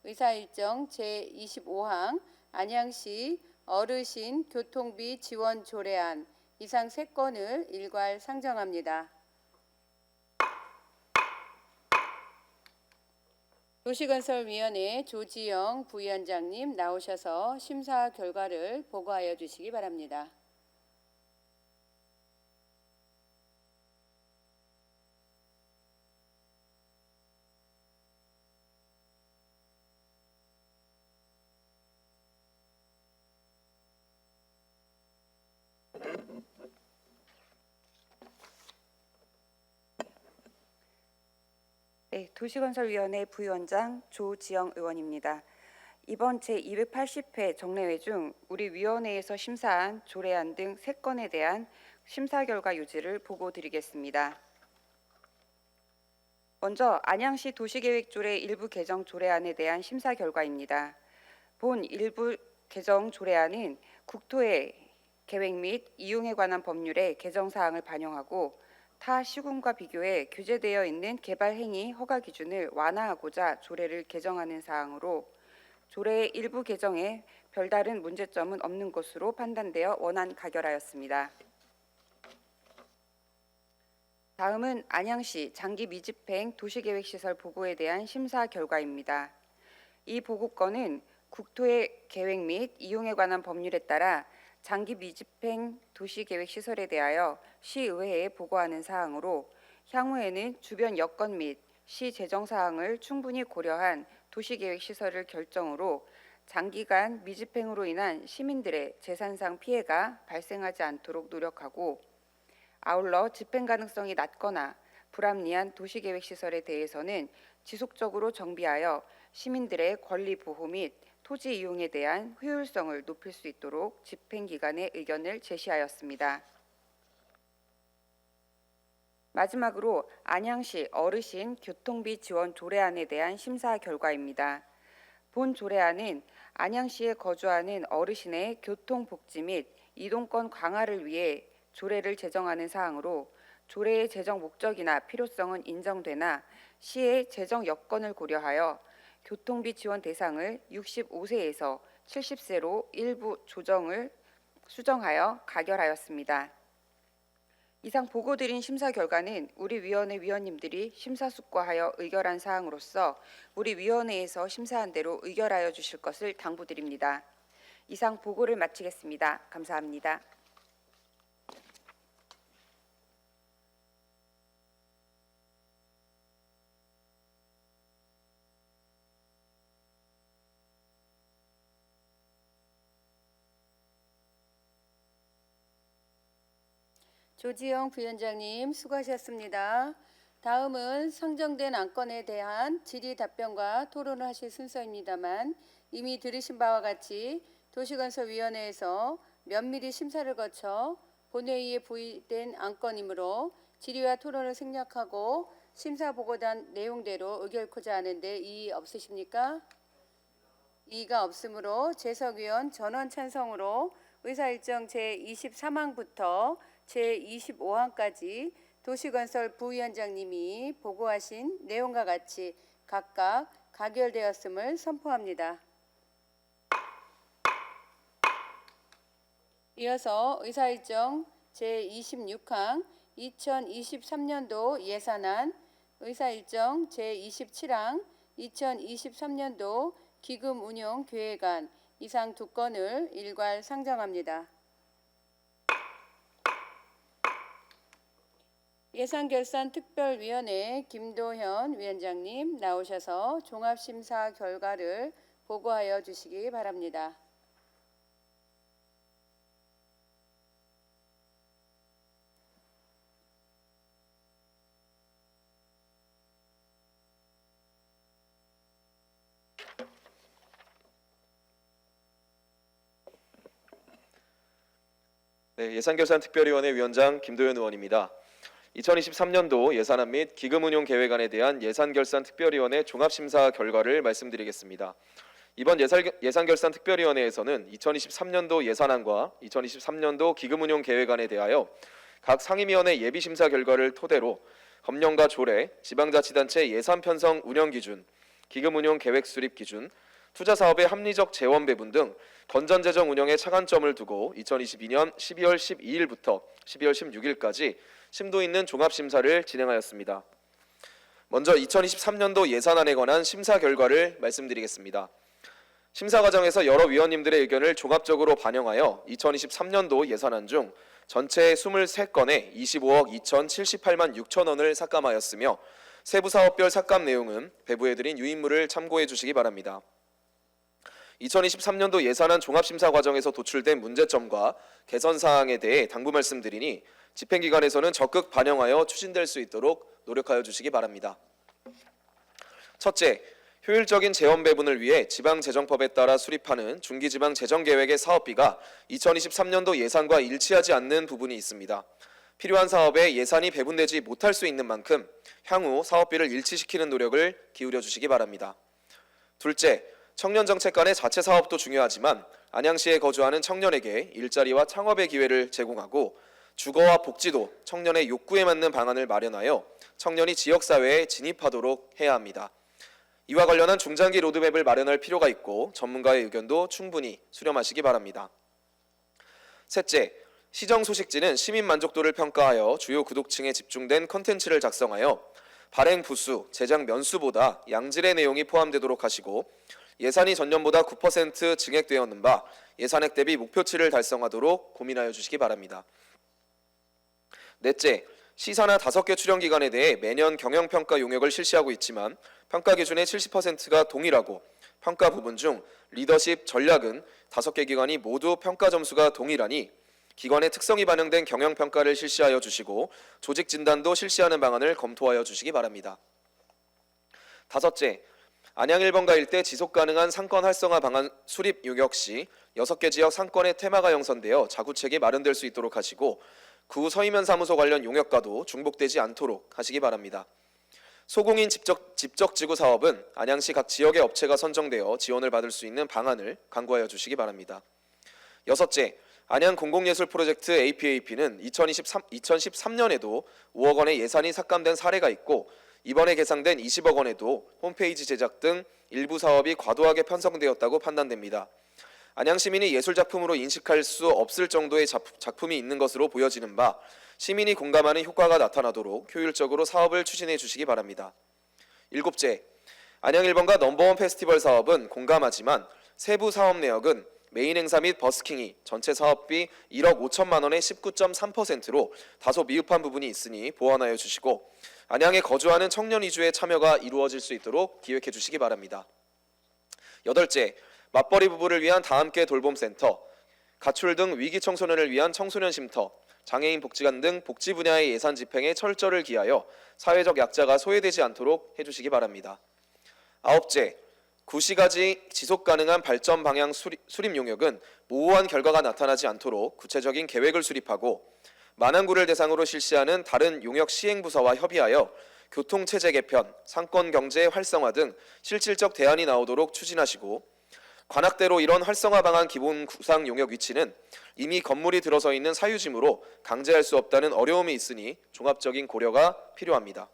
의사일정 제25항 안양시 어르신 교통비 지원 조례안, 이상 3건을 일괄 상정합니다. 도시건설위원회 조지영 부위원장님 나오셔서 심사 결과를 보고하여 주시기 바랍니다. 네, 도시건설위원회 부위원장 조지영 의원입니다. 이번 제280회 정례회 중 우리 위원회에서 심사한 조례안 등 3건에 대한 심사 결과 유지를 보고드리겠습니다. 먼저 안양시 도시계획조례 일부 개정 조례안에 대한 심사 결과입니다. 본 일부 개정 조례안은 국토의 계획 및 이용에 관한 법률의 개정 사항을 반영하고 타 시군과 비교해 규제되어 있는 개발 행위 허가 기준을 완화하고자 조례를 개정하는 사항으로 조례의 일부 개정에 별다른 문제점은 없는 것으로 판단되어 원안 가결하였습니다. 다음은 안양시 장기 미집행 도시계획시설 보고에 대한 심사 결과입니다. 이 보고건은 국토의 계획 및 이용에 관한 법률에 따라 장기 미집행 도시계획시설에 대하여 시의회에 보고하는 사항으로 향후에는 주변 여건 및 시 재정 사항을 충분히 고려한 도시계획시설을 결정으로 장기간 미집행으로 인한 시민들의 재산상 피해가 발생하지 않도록 노력하고 아울러 집행 가능성이 낮거나 불합리한 도시계획시설에 대해서는 지속적으로 정비하여 시민들의 권리 보호 및 토지 이용에 대한 효율성을 높일 수 있도록 집행기관의 의견을 제시하였습니다. 마지막으로 안양시 어르신 교통비 지원 조례안에 대한 심사 결과입니다. 본 조례안은 안양시에 거주하는 어르신의 교통복지 및 이동권 강화를 위해 조례를 제정하는 사항으로 조례의 제정 목적이나 필요성은 인정되나 시의 재정 여건을 고려하여 교통비 지원 대상을 65세에서 70세로 일부 수정하여 가결하였습니다. 이상 보고드린 심사 결과는 우리 위원회 위원님들이 심사숙고하여 의결한 사항으로서 우리 위원회에서 심사한 대로 의결하여 주실 것을 당부드립니다. 이상 보고를 마치겠습니다. 감사합니다. 조지영 부위원장님 수고하셨습니다. 다음은 상정된 안건에 대한 질의 답변과 토론을 하실 순서입니다만 이미 들으신 바와 같이 도시건설위원회에서 면밀히 심사를 거쳐 본회의에 보의된 안건이므로 질의와 토론을 생략하고 심사보고단 내용대로 의결코자 하는데 이의 없으십니까? 이의가 없으므로 재석위원 전원 찬성으로 의사일정 제23항부터 제25항까지 도시건설 부위원장님이 보고하신 내용과 같이 각각 가결되었음을 선포합니다. 이어서 의사일정 제26항 2023년도 예산안, 의사일정 제27항 2023년도 기금운용계획안 이상 두 건을 일괄 상정합니다. 예산결산특별위원회 김도현 위원장님 나오셔서 종합심사 결과를 보고하여 주시기 바랍니다. 네, 예산결산특별위원회 위원장 김도현 의원입니다. 2023년도 예산안 및 기금운용계획안에 대한 예산결산특별위원회 종합심사 결과를 말씀드리겠습니다. 이번 예산결산특별위원회에서는 2023년도 예산안과 2023년도 기금운용계획안에 대하여 각 상임위원회 예비심사 결과를 토대로 법령과 조례, 지방자치단체 예산 편성 운영 기준, 기금운용 계획 수립 기준, 투자사업의 합리적 재원 배분 등 건전재정 운영에 차관점을 두고 2022년 12월 12일부터 12월 16일까지 심도 있는 종합심사를 진행하였습니다. 먼저 2023년도 예산안에 관한 심사 결과를 말씀드리겠습니다. 심사 과정에서 여러 위원님들의 의견을 종합적으로 반영하여 2023년도 예산안 중 전체 23건에 25억 2,078만 6천 원을 삭감하였으며 세부 사업별 삭감 내용은 배부해드린 유인물을 참고해 주시기 바랍니다. 2023년도 예산안 종합심사 과정에서 도출된 문제점과 개선 사항에 대해 당부 말씀드리니 집행기관에서는 적극 반영하여 추진될 수 있도록 노력하여 주시기 바랍니다. 첫째, 효율적인 재원 배분을 위해 지방재정법에 따라 수립하는 중기지방재정계획의 사업비가 2023년도 예산과 일치하지 않는 부분이 있습니다. 필요한 사업에 예산이 배분되지 못할 수 있는 만큼 향후 사업비를 일치시키는 노력을 기울여 주시기 바랍니다. 둘째, 청년 정책 간의 자체 사업도 중요하지만 안양시에 거주하는 청년에게 일자리와 창업의 기회를 제공하고 주거와 복지도 청년의 욕구에 맞는 방안을 마련하여 청년이 지역사회에 진입하도록 해야 합니다. 이와 관련한 중장기 로드맵을 마련할 필요가 있고 전문가의 의견도 충분히 수렴하시기 바랍니다. 셋째, 시정 소식지는 시민 만족도를 평가하여 주요 구독층에 집중된 컨텐츠를 작성하여 발행 부수, 제작 면수보다 양질의 내용이 포함되도록 하시고 예산이 전년보다 9% 증액되었는 바 예산액 대비 목표치를 달성하도록 고민하여 주시기 바랍니다. 넷째, 시사나 5개 출연기관에 대해 매년 경영평가 용역을 실시하고 있지만 평가 기준의 70%가 동일하고 평가 부분 중 리더십, 전략은 5개 기관이 모두 평가 점수가 동일하니 기관의 특성이 반영된 경영평가를 실시하여 주시고 조직 진단도 실시하는 방안을 검토하여 주시기 바랍니다. 다섯째, 안양 1번가 일대 지속 가능한 상권 활성화 방안 수립 용역 시 6개 지역 상권의 테마가 형성되어 자구책이 마련될 수 있도록 하시고 구 서희면 사무소 관련 용역과도 중복되지 않도록 하시기 바랍니다. 소공인 집적지구 사업은 안양시 각 지역의 업체가 선정되어 지원을 받을 수 있는 방안을 강구하여 주시기 바랍니다. 여섯째, 안양 공공예술 프로젝트 APAP는 2013년에도 5억 원의 예산이 삭감된 사례가 있고 이번에 계상된 20억 원에도 홈페이지 제작 등 일부 사업이 과도하게 편성되었다고 판단됩니다. 안양 시민이 예술작품으로 인식할 수 없을 정도의 작품이 있는 것으로 보여지는 바 시민이 공감하는 효과가 나타나도록 효율적으로 사업을 추진해 주시기 바랍니다. 일곱째, 안양 1번가 넘버원 페스티벌 사업은 공감하지만 세부 사업 내역은 메인 행사 및 버스킹이 전체 사업비 1억 5천만 원의 19.3%로 다소 미흡한 부분이 있으니 보완하여 주시고 안양에 거주하는 청년 위주의 참여가 이루어질 수 있도록 기획해 주시기 바랍니다. 여덟째, 맞벌이 부부를 위한 다함께 돌봄센터, 가출 등 위기 청소년을 위한 청소년 쉼터, 장애인 복지관 등 복지 분야의 예산 집행에 철저를 기하여 사회적 약자가 소외되지 않도록 해주시기 바랍니다. 아홉째, 구시가지 지속 가능한 발전 방향 수립 용역은 모호한 결과가 나타나지 않도록 구체적인 계획을 수립하고 만안구를 대상으로 실시하는 다른 용역 시행부서와 협의하여 교통체제 개편, 상권경제 활성화 등 실질적 대안이 나오도록 추진하시고 관악대로 이런 활성화 방안 기본 구상 용역 위치는 이미 건물이 들어서 있는 사유지무로 강제할 수 없다는 어려움이 있으니 종합적인 고려가 필요합니다.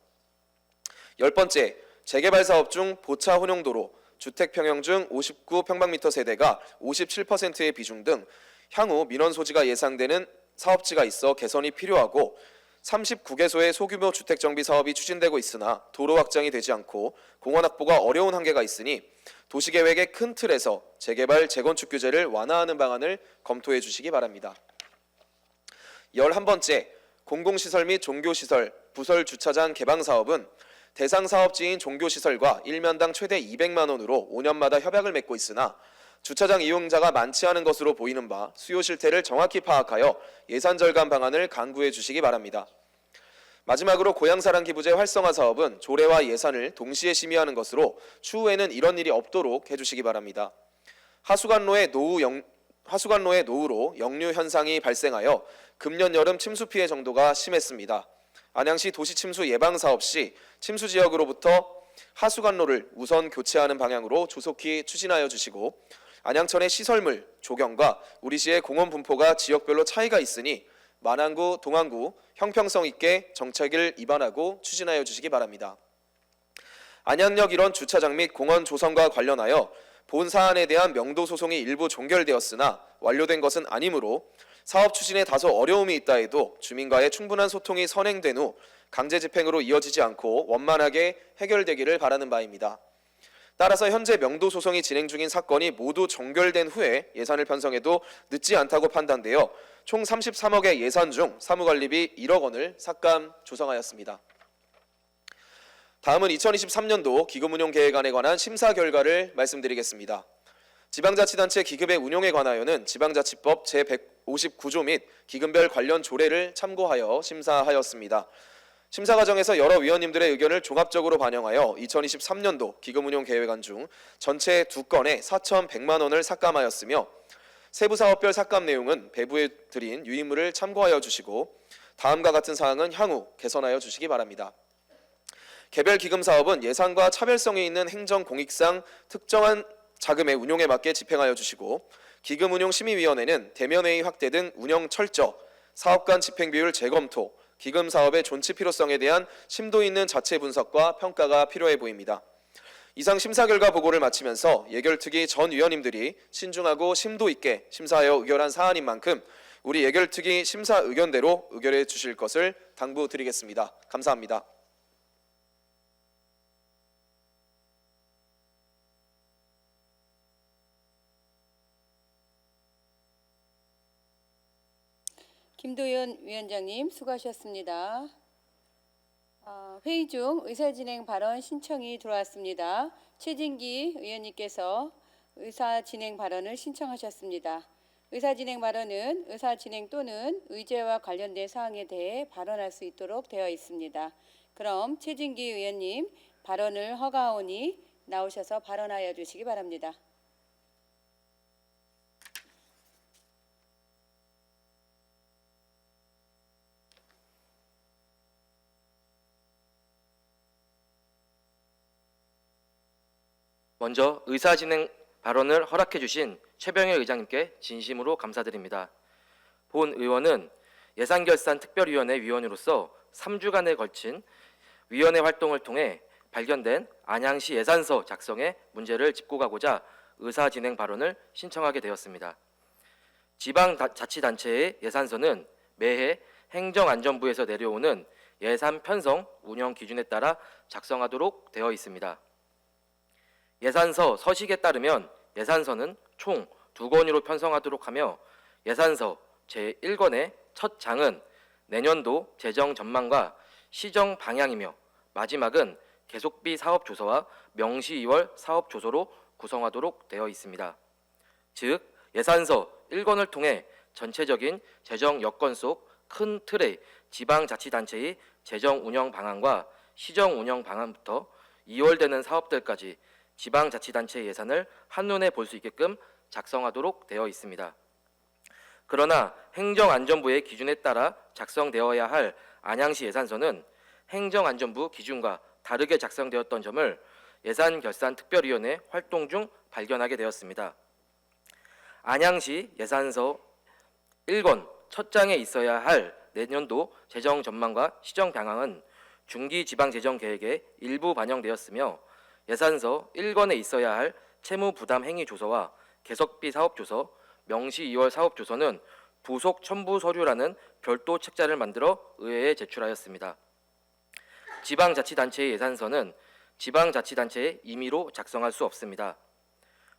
10번째, 재개발 사업 중 보차 혼용도로, 주택 평형 중 59평방미터 세대가 57%의 비중 등 향후 민원 소지가 예상되는 사업지가 있어 개선이 필요하고 39개소의 소규모 주택 정비 사업이 추진되고 있으나 도로 확장이 되지 않고 공원 확보가 어려운 한계가 있으니 도시계획의 큰 틀에서 재개발, 재건축 규제를 완화하는 방안을 검토해 주시기 바랍니다. 11번째, 공공시설 및 종교시설, 부설 주차장 개방 사업은 대상 사업지인 종교시설과 1면당 최대 200만 원으로 5년마다 협약을 맺고 있으나 주차장 이용자가 많지 않은 것으로 보이는 바 수요 실태를 정확히 파악하여 예산 절감 방안을 강구해 주시기 바랍니다. 마지막으로 고향사랑 기부제 활성화 사업은 조례와 예산을 동시에 심의하는 것으로 추후에는 이런 일이 없도록 해주시기 바랍니다. 하수관로의 노후로 역류 현상이 발생하여 금년 여름 침수 피해 정도가 심했습니다. 안양시 도시 침수 예방 사업 시 침수 지역으로부터 하수관로를 우선 교체하는 방향으로 조속히 추진하여 주시고 안양천의 시설물, 조경과 우리 시의 공원 분포가 지역별로 차이가 있으니 만안구, 동안구 형평성 있게 정책을 입안하고 추진하여 주시기 바랍니다. 안양역 일원 주차장 및 공원 조성과 관련하여 본 사안에 대한 명도 소송이 일부 종결되었으나 완료된 것은 아니므로 사업 추진에 다소 어려움이 있다 해도 주민과의 충분한 소통이 선행된 후 강제 집행으로 이어지지 않고 원만하게 해결되기를 바라는 바입니다. 따라서 현재 명도 소송이 진행 중인 사건이 모두 종결된 후에 예산을 편성해도 늦지 않다고 판단되어 총 33억의 예산 중 사무관리비 1억 원을 삭감 조성하였습니다. 다음은 2023년도 기금운용계획안에 관한 심사 결과를 말씀드리겠습니다. 지방자치단체 기금의 운용에 관하여는 지방자치법 제159조 및 기금별 관련 조례를 참고하여 심사하였습니다. 심사 과정에서 여러 위원님들의 의견을 종합적으로 반영하여 2023년도 기금운용 계획안 중 전체 2건에 4,100만 원을 삭감하였으며 세부 사업별 삭감 내용은 배부에 드린 유인물을 참고하여 주시고 다음과 같은 사항은 향후 개선하여 주시기 바랍니다. 개별 기금 사업은 예산과 차별성이 있는 행정공익상 특정한 자금의 운용에 맞게 집행하여 주시고 기금운용심의위원회는 대면회의 확대 등 운영 철저, 사업 간 집행비율 재검토, 기금 사업의 존치 필요성에 대한 심도 있는 자체 분석과 평가가 필요해 보입니다. 이상 심사 결과 보고를 마치면서 예결특위 전 위원님들이 신중하고 심도 있게 심사하여 의결한 사안인 만큼 우리 예결특위 심사 의견대로 의결해 주실 것을 당부드리겠습니다. 감사합니다. 김도연 위원장님 수고하셨습니다. 회의 중 의사진행 발언 신청이 들어왔습니다. 최진기 의원님께서 의사진행 발언을 신청하셨습니다. 의사진행 발언은 의사진행 또는 의제와 관련된 사항에 대해 발언할 수 있도록 되어 있습니다. 그럼 최진기 의원님 발언을 허가하오니 나오셔서 발언하여 주시기 바랍니다. 먼저 의사진행 발언을 허락해 주신 최병일 의장님께 진심으로 감사드립니다. 본 의원은 예산결산특별위원회 위원으로서 3주간에 걸친 위원회 활동을 통해 발견된 안양시 예산서 작성에 문제를 짚고 가고자 의사진행 발언을 신청하게 되었습니다. 지방자치단체의 예산서는 매해 행정안전부에서 내려오는 예산 편성 운영 기준에 따라 작성하도록 되어 있습니다. 예산서 서식에 따르면 예산서는 총 2권으로 편성하도록 하며 예산서 제1권의 첫 장은 내년도 재정 전망과 시정 방향이며 마지막은 계속비 사업조서와 명시 2월 사업조서로 구성하도록 되어 있습니다. 즉 예산서 1권을 통해 전체적인 재정 여건 속 큰 틀의 지방자치단체의 재정 운영 방안과 시정 운영 방안부터 2월 되는 사업들까지 지방자치단체 예산을 한눈에 볼 수 있게끔 작성하도록 되어 있습니다. 그러나 행정안전부의 기준에 따라 작성되어야 할 안양시 예산서는 행정안전부 기준과 다르게 작성되었던 점을 예산결산특별위원회 활동 중 발견하게 되었습니다. 안양시 예산서 1권 첫 장에 있어야 할 내년도 재정 전망과 시정 방향은 중기지방재정계획에 일부 반영되었으며 예산서 1권에 있어야 할 채무부담행위조서와 계속비 사업조서, 명시 2월 사업조서는 부속 첨부 서류라는 별도 책자를 만들어 의회에 제출하였습니다. 지방자치단체의 예산서는 지방자치단체의 임의로 작성할 수 없습니다.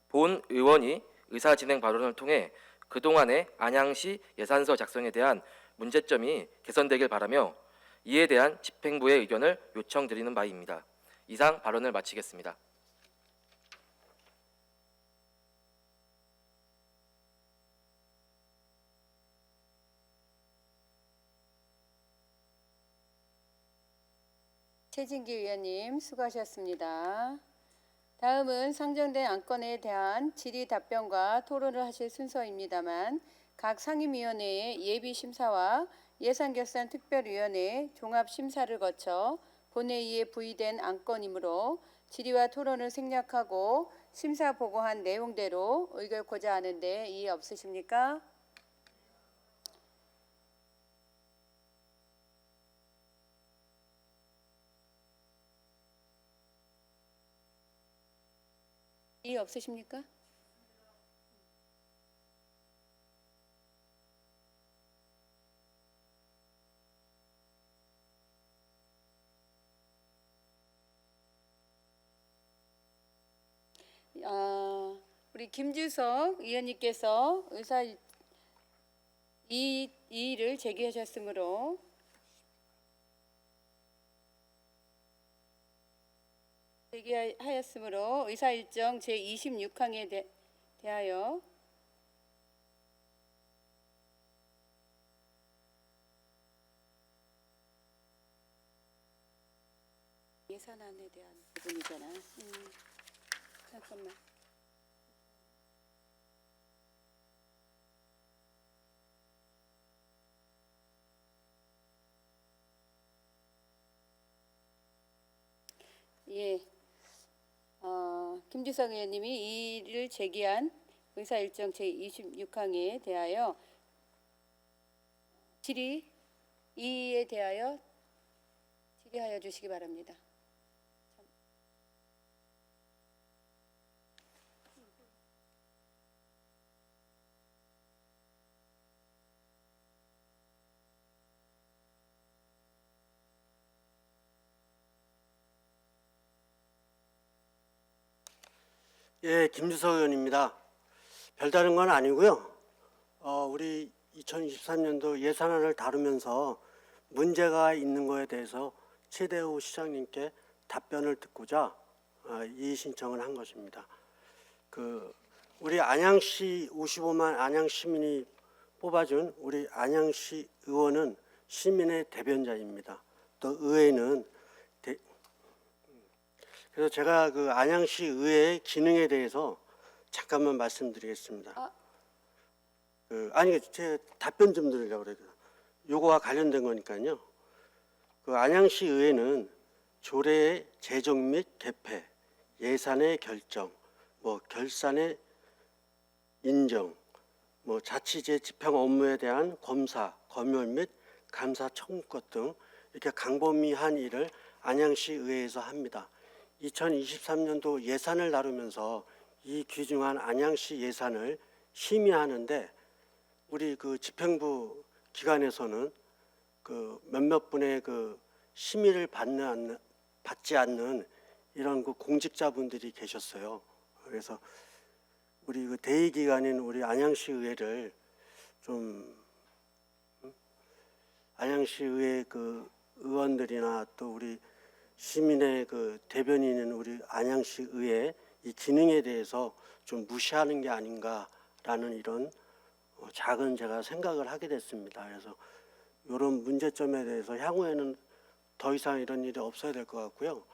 본 의원이 의사진행 발언을 통해 그동안의 안양시 예산서 작성에 대한 문제점이 개선되길 바라며 이에 대한 집행부의 의견을 요청드리는 바입니다. 이상 발언을 마치겠습니다. 최진기 위원님 수고하셨습니다. 다음은 상정된 안건에 대한 질의 답변과 토론을 하실 순서입니다만 각 상임위원회의 예비심사와 예산결산특별위원회 종합심사를 거쳐 본회의에 부의된 안건이므로 질의와 토론을 생략하고 심사 보고한 내용대로 의결코자 하는데 이의 없으십니까? 이의 없으십니까? 우리 김주석 의원님께서 이의를 제기하셨으므로 의사일정 제26항에 대하여 예산안에 대한 부분이잖아. 잠깐만. 예. 김주석 의원님이 이를 제기한 의사 일정 제26항에 대하여 이에 대하여 질의하여 주시기 바랍니다. 예, 김주석 의원입니다. 별다른 건 아니고요. 우리 2023년도 예산안을 다루면서 문제가 있는 거에 대해서 최대호 시장님께 답변을 듣고자 이의 신청을 한 것입니다. 우리 안양시 55만 안양 시민이 뽑아준 우리 안양시 의원은 시민의 대변자입니다. 또 의회는 그래서 제가 그 안양시 의회의 기능에 대해서 잠깐만 말씀드리겠습니다. 제 답변 좀 드리려고 그래요. 요거와 관련된 거니까요. 안양시 의회는 조례의 제정 및 개폐, 예산의 결정, 결산의 인정, 자치제 집행 업무에 대한 검사, 검열 및 감사 청구권 등 이렇게 광범위한 일을 안양시 의회에서 합니다. 2023년도 예산을 다루면서 이 귀중한 안양시 예산을 심의하는데 우리 집행부 기관에서는 몇몇 분의 심의를 받지 않는 이런 공직자분들이 계셨어요. 그래서 우리 대의기관인 우리 안양시 의회를 좀 안양시 의회 의원들이나 또 우리 시민의 대변인인 우리 안양시 의회 이 기능에 대해서 좀 무시하는 게 아닌가라는 이런 작은 제가 생각을 하게 됐습니다. 그래서 이런 문제점에 대해서 향후에는 더 이상 이런 일이 없어야 될 것 같고요.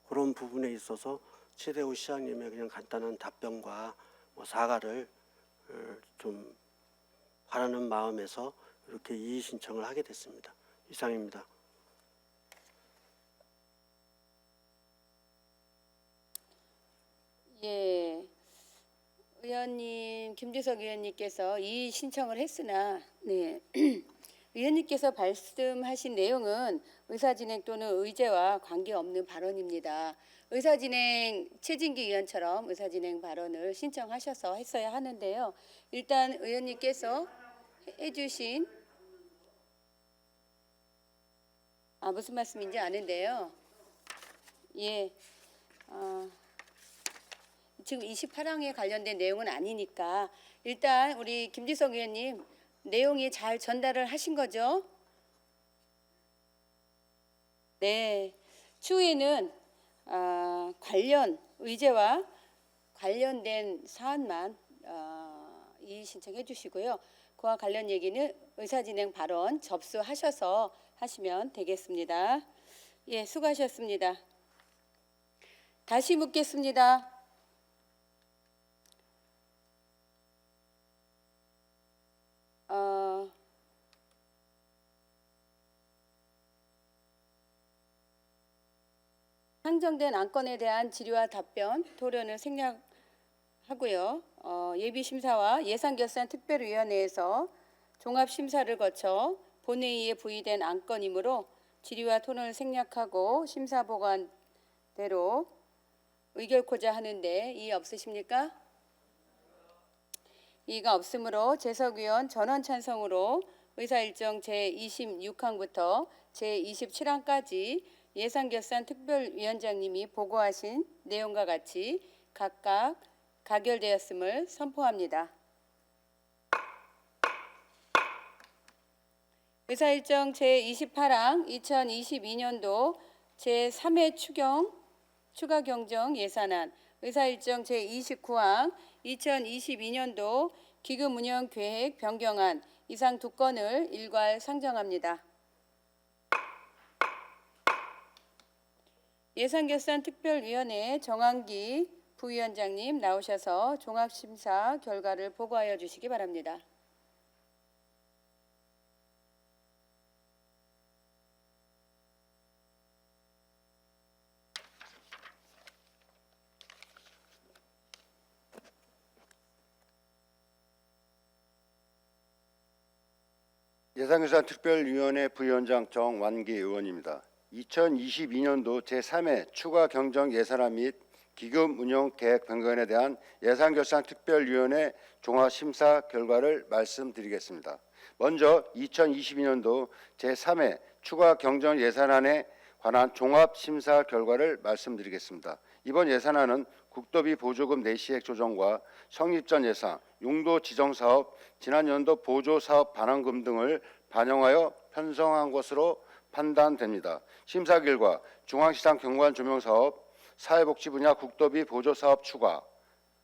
그런 부분에 있어서 최대호 시장님의 그냥 간단한 답변과 사과를 좀 바라는 마음에서 이렇게 이의 신청을 하게 됐습니다. 이상입니다. 예, 의원님 김주석 의원님께서 이의 신청을 했으나 네. 의원님께서 말씀하신 내용은 의사진행 또는 의제와 관계없는 발언입니다. 의사진행 최진기 의원처럼 의사진행 발언을 신청하셔서 했어야 하는데요. 일단 의원님께서 해주신 무슨 말씀인지 아는데요. 예, 지금 28항에 관련된 내용은 아니니까 일단 우리 김주석 의원님 내용이 잘 전달을 하신 거죠? 네. 추후에는 관련 의제와 관련된 사안만 이의 신청해 주시고요. 그와 관련 얘기는 의사진행 발언 접수하셔서 하시면 되겠습니다. 예, 수고하셨습니다. 다시 묻겠습니다. 상정된 안건에 대한 질의와 답변, 토론을 생략하고요. 예비심사와 예산결산특별위원회에서 종합심사를 거쳐 본회의에 부의된 안건이므로 질의와 토론을 생략하고 심사보관대로 의결코자 하는데 이의 없으십니까? 이의가 없으므로 재석위원 전원 찬성으로 의사일정 제26항부터 제27항까지 예산결산특별위원장님이 보고하신 내용과 같이 각각 가결되었음을 선포합니다. 의사일정 제28항 2022년도 제3회 추가 경정 예산안, 의사일정 제29항 2022년도 기금 운영 계획 변경안 이상 두 건을 일괄 상정합니다. 예산결산특별위원회 정한기 부위원장님 나오셔서 종합심사 결과를 보고하여 주시기 바랍니다. 예산결산특별위원회 부위원장 정완기 의원입니다. 2022년도 제3회 추가 경정 예산안 및 기금 운영 계획 변경에 대한 예산결산특별위원회 종합심사 결과를 말씀드리겠습니다. 먼저 2022년도 제3회 추가 경정 예산안에 관한 종합심사 결과를 말씀드리겠습니다. 이번 예산안은 국도비 보조금 내시액 조정과 성립전 예산, 용도 지정 사업, 지난 연도 보조 사업 반환금 등을 반영하여 편성한 것으로 판단됩니다. 심사 결과 중앙시장 경관 조명 사업, 사회복지 분야 국도비 보조 사업 추가,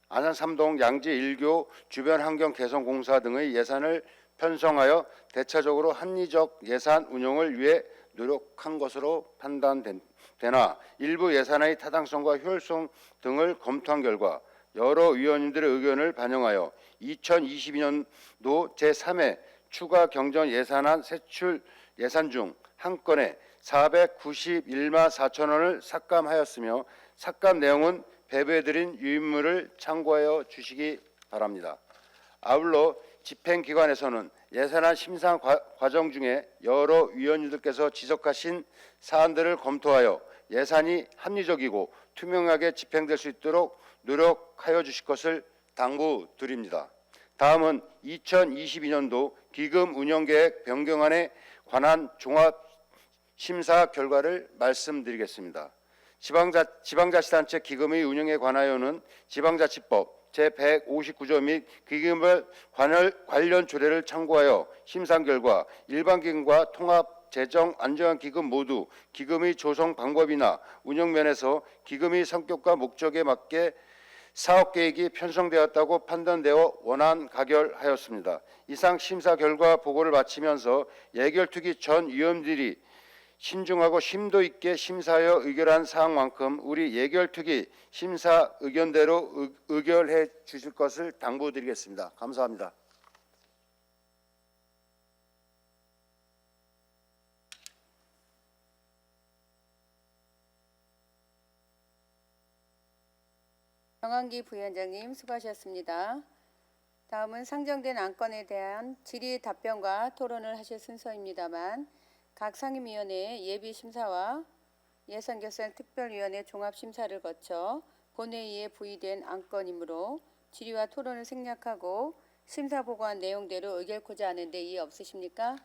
안산 3동 양지 1교 주변 환경 개선 공사 등의 예산을 편성하여 대체적으로 합리적 예산 운용을 위해 노력한 것으로 판단되나 일부 예산의 타당성과 효율성 등을 검토한 결과 여러 위원님들의 의견을 반영하여 2022년도 제3회 추가 경정 예산안 세출 예산 중 한 건에 491만 4천 원을 삭감하였으며 삭감 내용은 배부해드린 유인물을 참고하여 주시기 바랍니다. 아울러 집행기관에서는 예산안 심사 과정 중에 여러 위원님들께서 지적하신 사안들을 검토하여 예산이 합리적이고 투명하게 집행될 수 있도록 노력하여 주실 것을 당부드립니다. 다음은 2022년도 기금 운영계획 변경안에 관한 종합심사 결과를 말씀드리겠습니다. 지방자치단체 기금의 운영에 관하여는 지방자치법 제159조 및 기금별 관련 조례를 참고하여 심사 결과 일반기금과 통합재정안정기금 모두 기금의 조성 방법이나 운영 면에서 기금의 성격과 목적에 맞게 사업계획이 편성되었다고 판단되어 원안 가결하였습니다. 이상 심사 결과 보고를 마치면서 예결특위 전 위원들이 신중하고 심도 있게 심사하여 의결한 사항만큼 우리 예결특위 심사 의견대로 의결해 주실 것을 당부드리겠습니다. 감사합니다. 정한기 부위원장님 수고하셨습니다. 다음은 상정된 안건에 대한 질의 답변과 토론을 하실 순서입니다만 각 상임위원회 예비심사와 예산결산특별위원회 종합심사를 거쳐 본회의에 부의된 안건이므로 질의와 토론을 생략하고 심사 보고한 내용대로 의결코자 하는데 이의 없으십니까?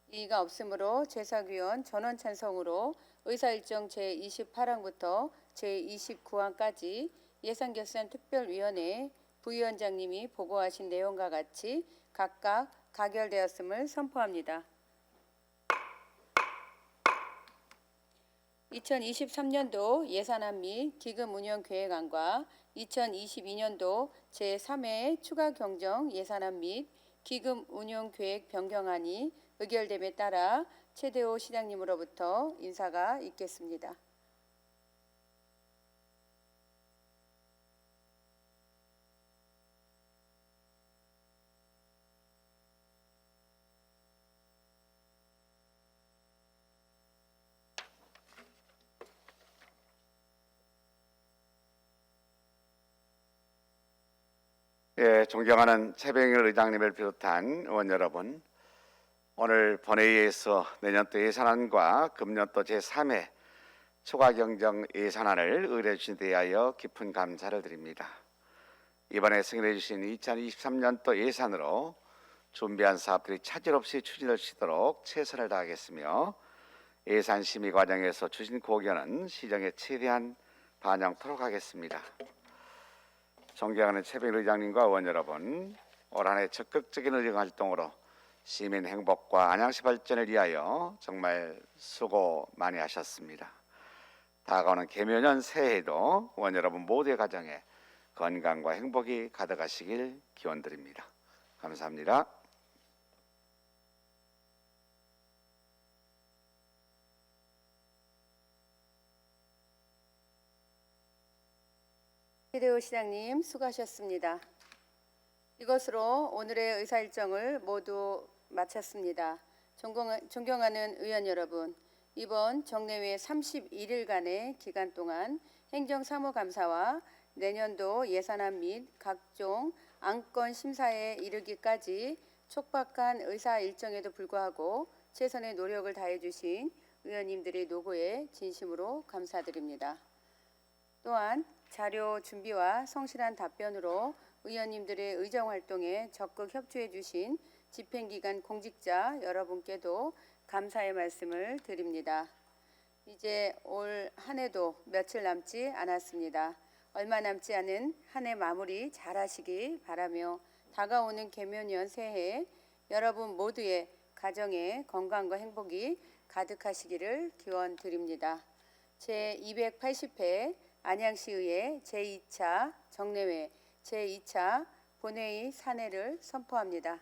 이의가 없으므로 제사위원 전원 찬성으로 의사일정 제28항부터 제29항까지 예산결산특별위원회 부위원장님이 보고하신 내용과 같이 각각 가결되었음을 선포합니다. 2023년도 예산안 및 기금 운영 계획안과 2022년도 제3회 추가 경정 예산안 및 기금 운용 계획 변경안이 의결됨에 따라 최대호 시장님으로부터 인사가 있겠습니다. 예, 존경하는 최병일 의장님을 비롯한 의원 여러분, 오늘 본회의에서 내년도 예산안과 금년도 제3회 추가 경정 예산안을 의뢰해 주신 데 대하여 깊은 감사를 드립니다. 이번에 승인해 주신 2023년도 예산으로 준비한 사업들이 차질 없이 추진되시도록 최선을 다하겠으며 예산 심의 과정에서 주신 고견은 시정에 최대한 반영토록 하겠습니다. 존경하는 최병일 의장님과 의원 여러분, 올 한 해 적극적인 의정 활동으로 시민 행복과 안양시 발전을 위하여 정말 수고 많이 하셨습니다. 다가오는 개묘년 새해에도 의원 여러분 모두의 가정에 건강과 행복이 가득하시길 기원드립니다. 감사합니다. 최대호 시장님 수고하셨습니다. 이것으로 오늘의 의사 일정을 모두 마쳤습니다. 존경하는 의원 여러분, 이번 정례회 31일간의 기간 동안 행정사무감사와 내년도 예산안 및 각종 안건 심사에 이르기까지 촉박한 의사 일정에도 불구하고 최선의 노력을 다해 주신 의원님들의 노고에 진심으로 감사드립니다. 또한 자료 준비와 성실한 답변으로 의원님들의 의정 활동에 적극 협조해 주신 집행기관 공직자 여러분께도 감사의 말씀을 드립니다. 이제 올 한 해도 며칠 남지 않았습니다. 얼마 남지 않은 한 해 마무리 잘하시기 바라며 다가오는 개묘년 새해 여러분 모두의 가정에 건강과 행복이 가득하시기를 기원드립니다. 제280회 안양시의회 제2차 정례회 제2차 본회의 산회를 선포합니다.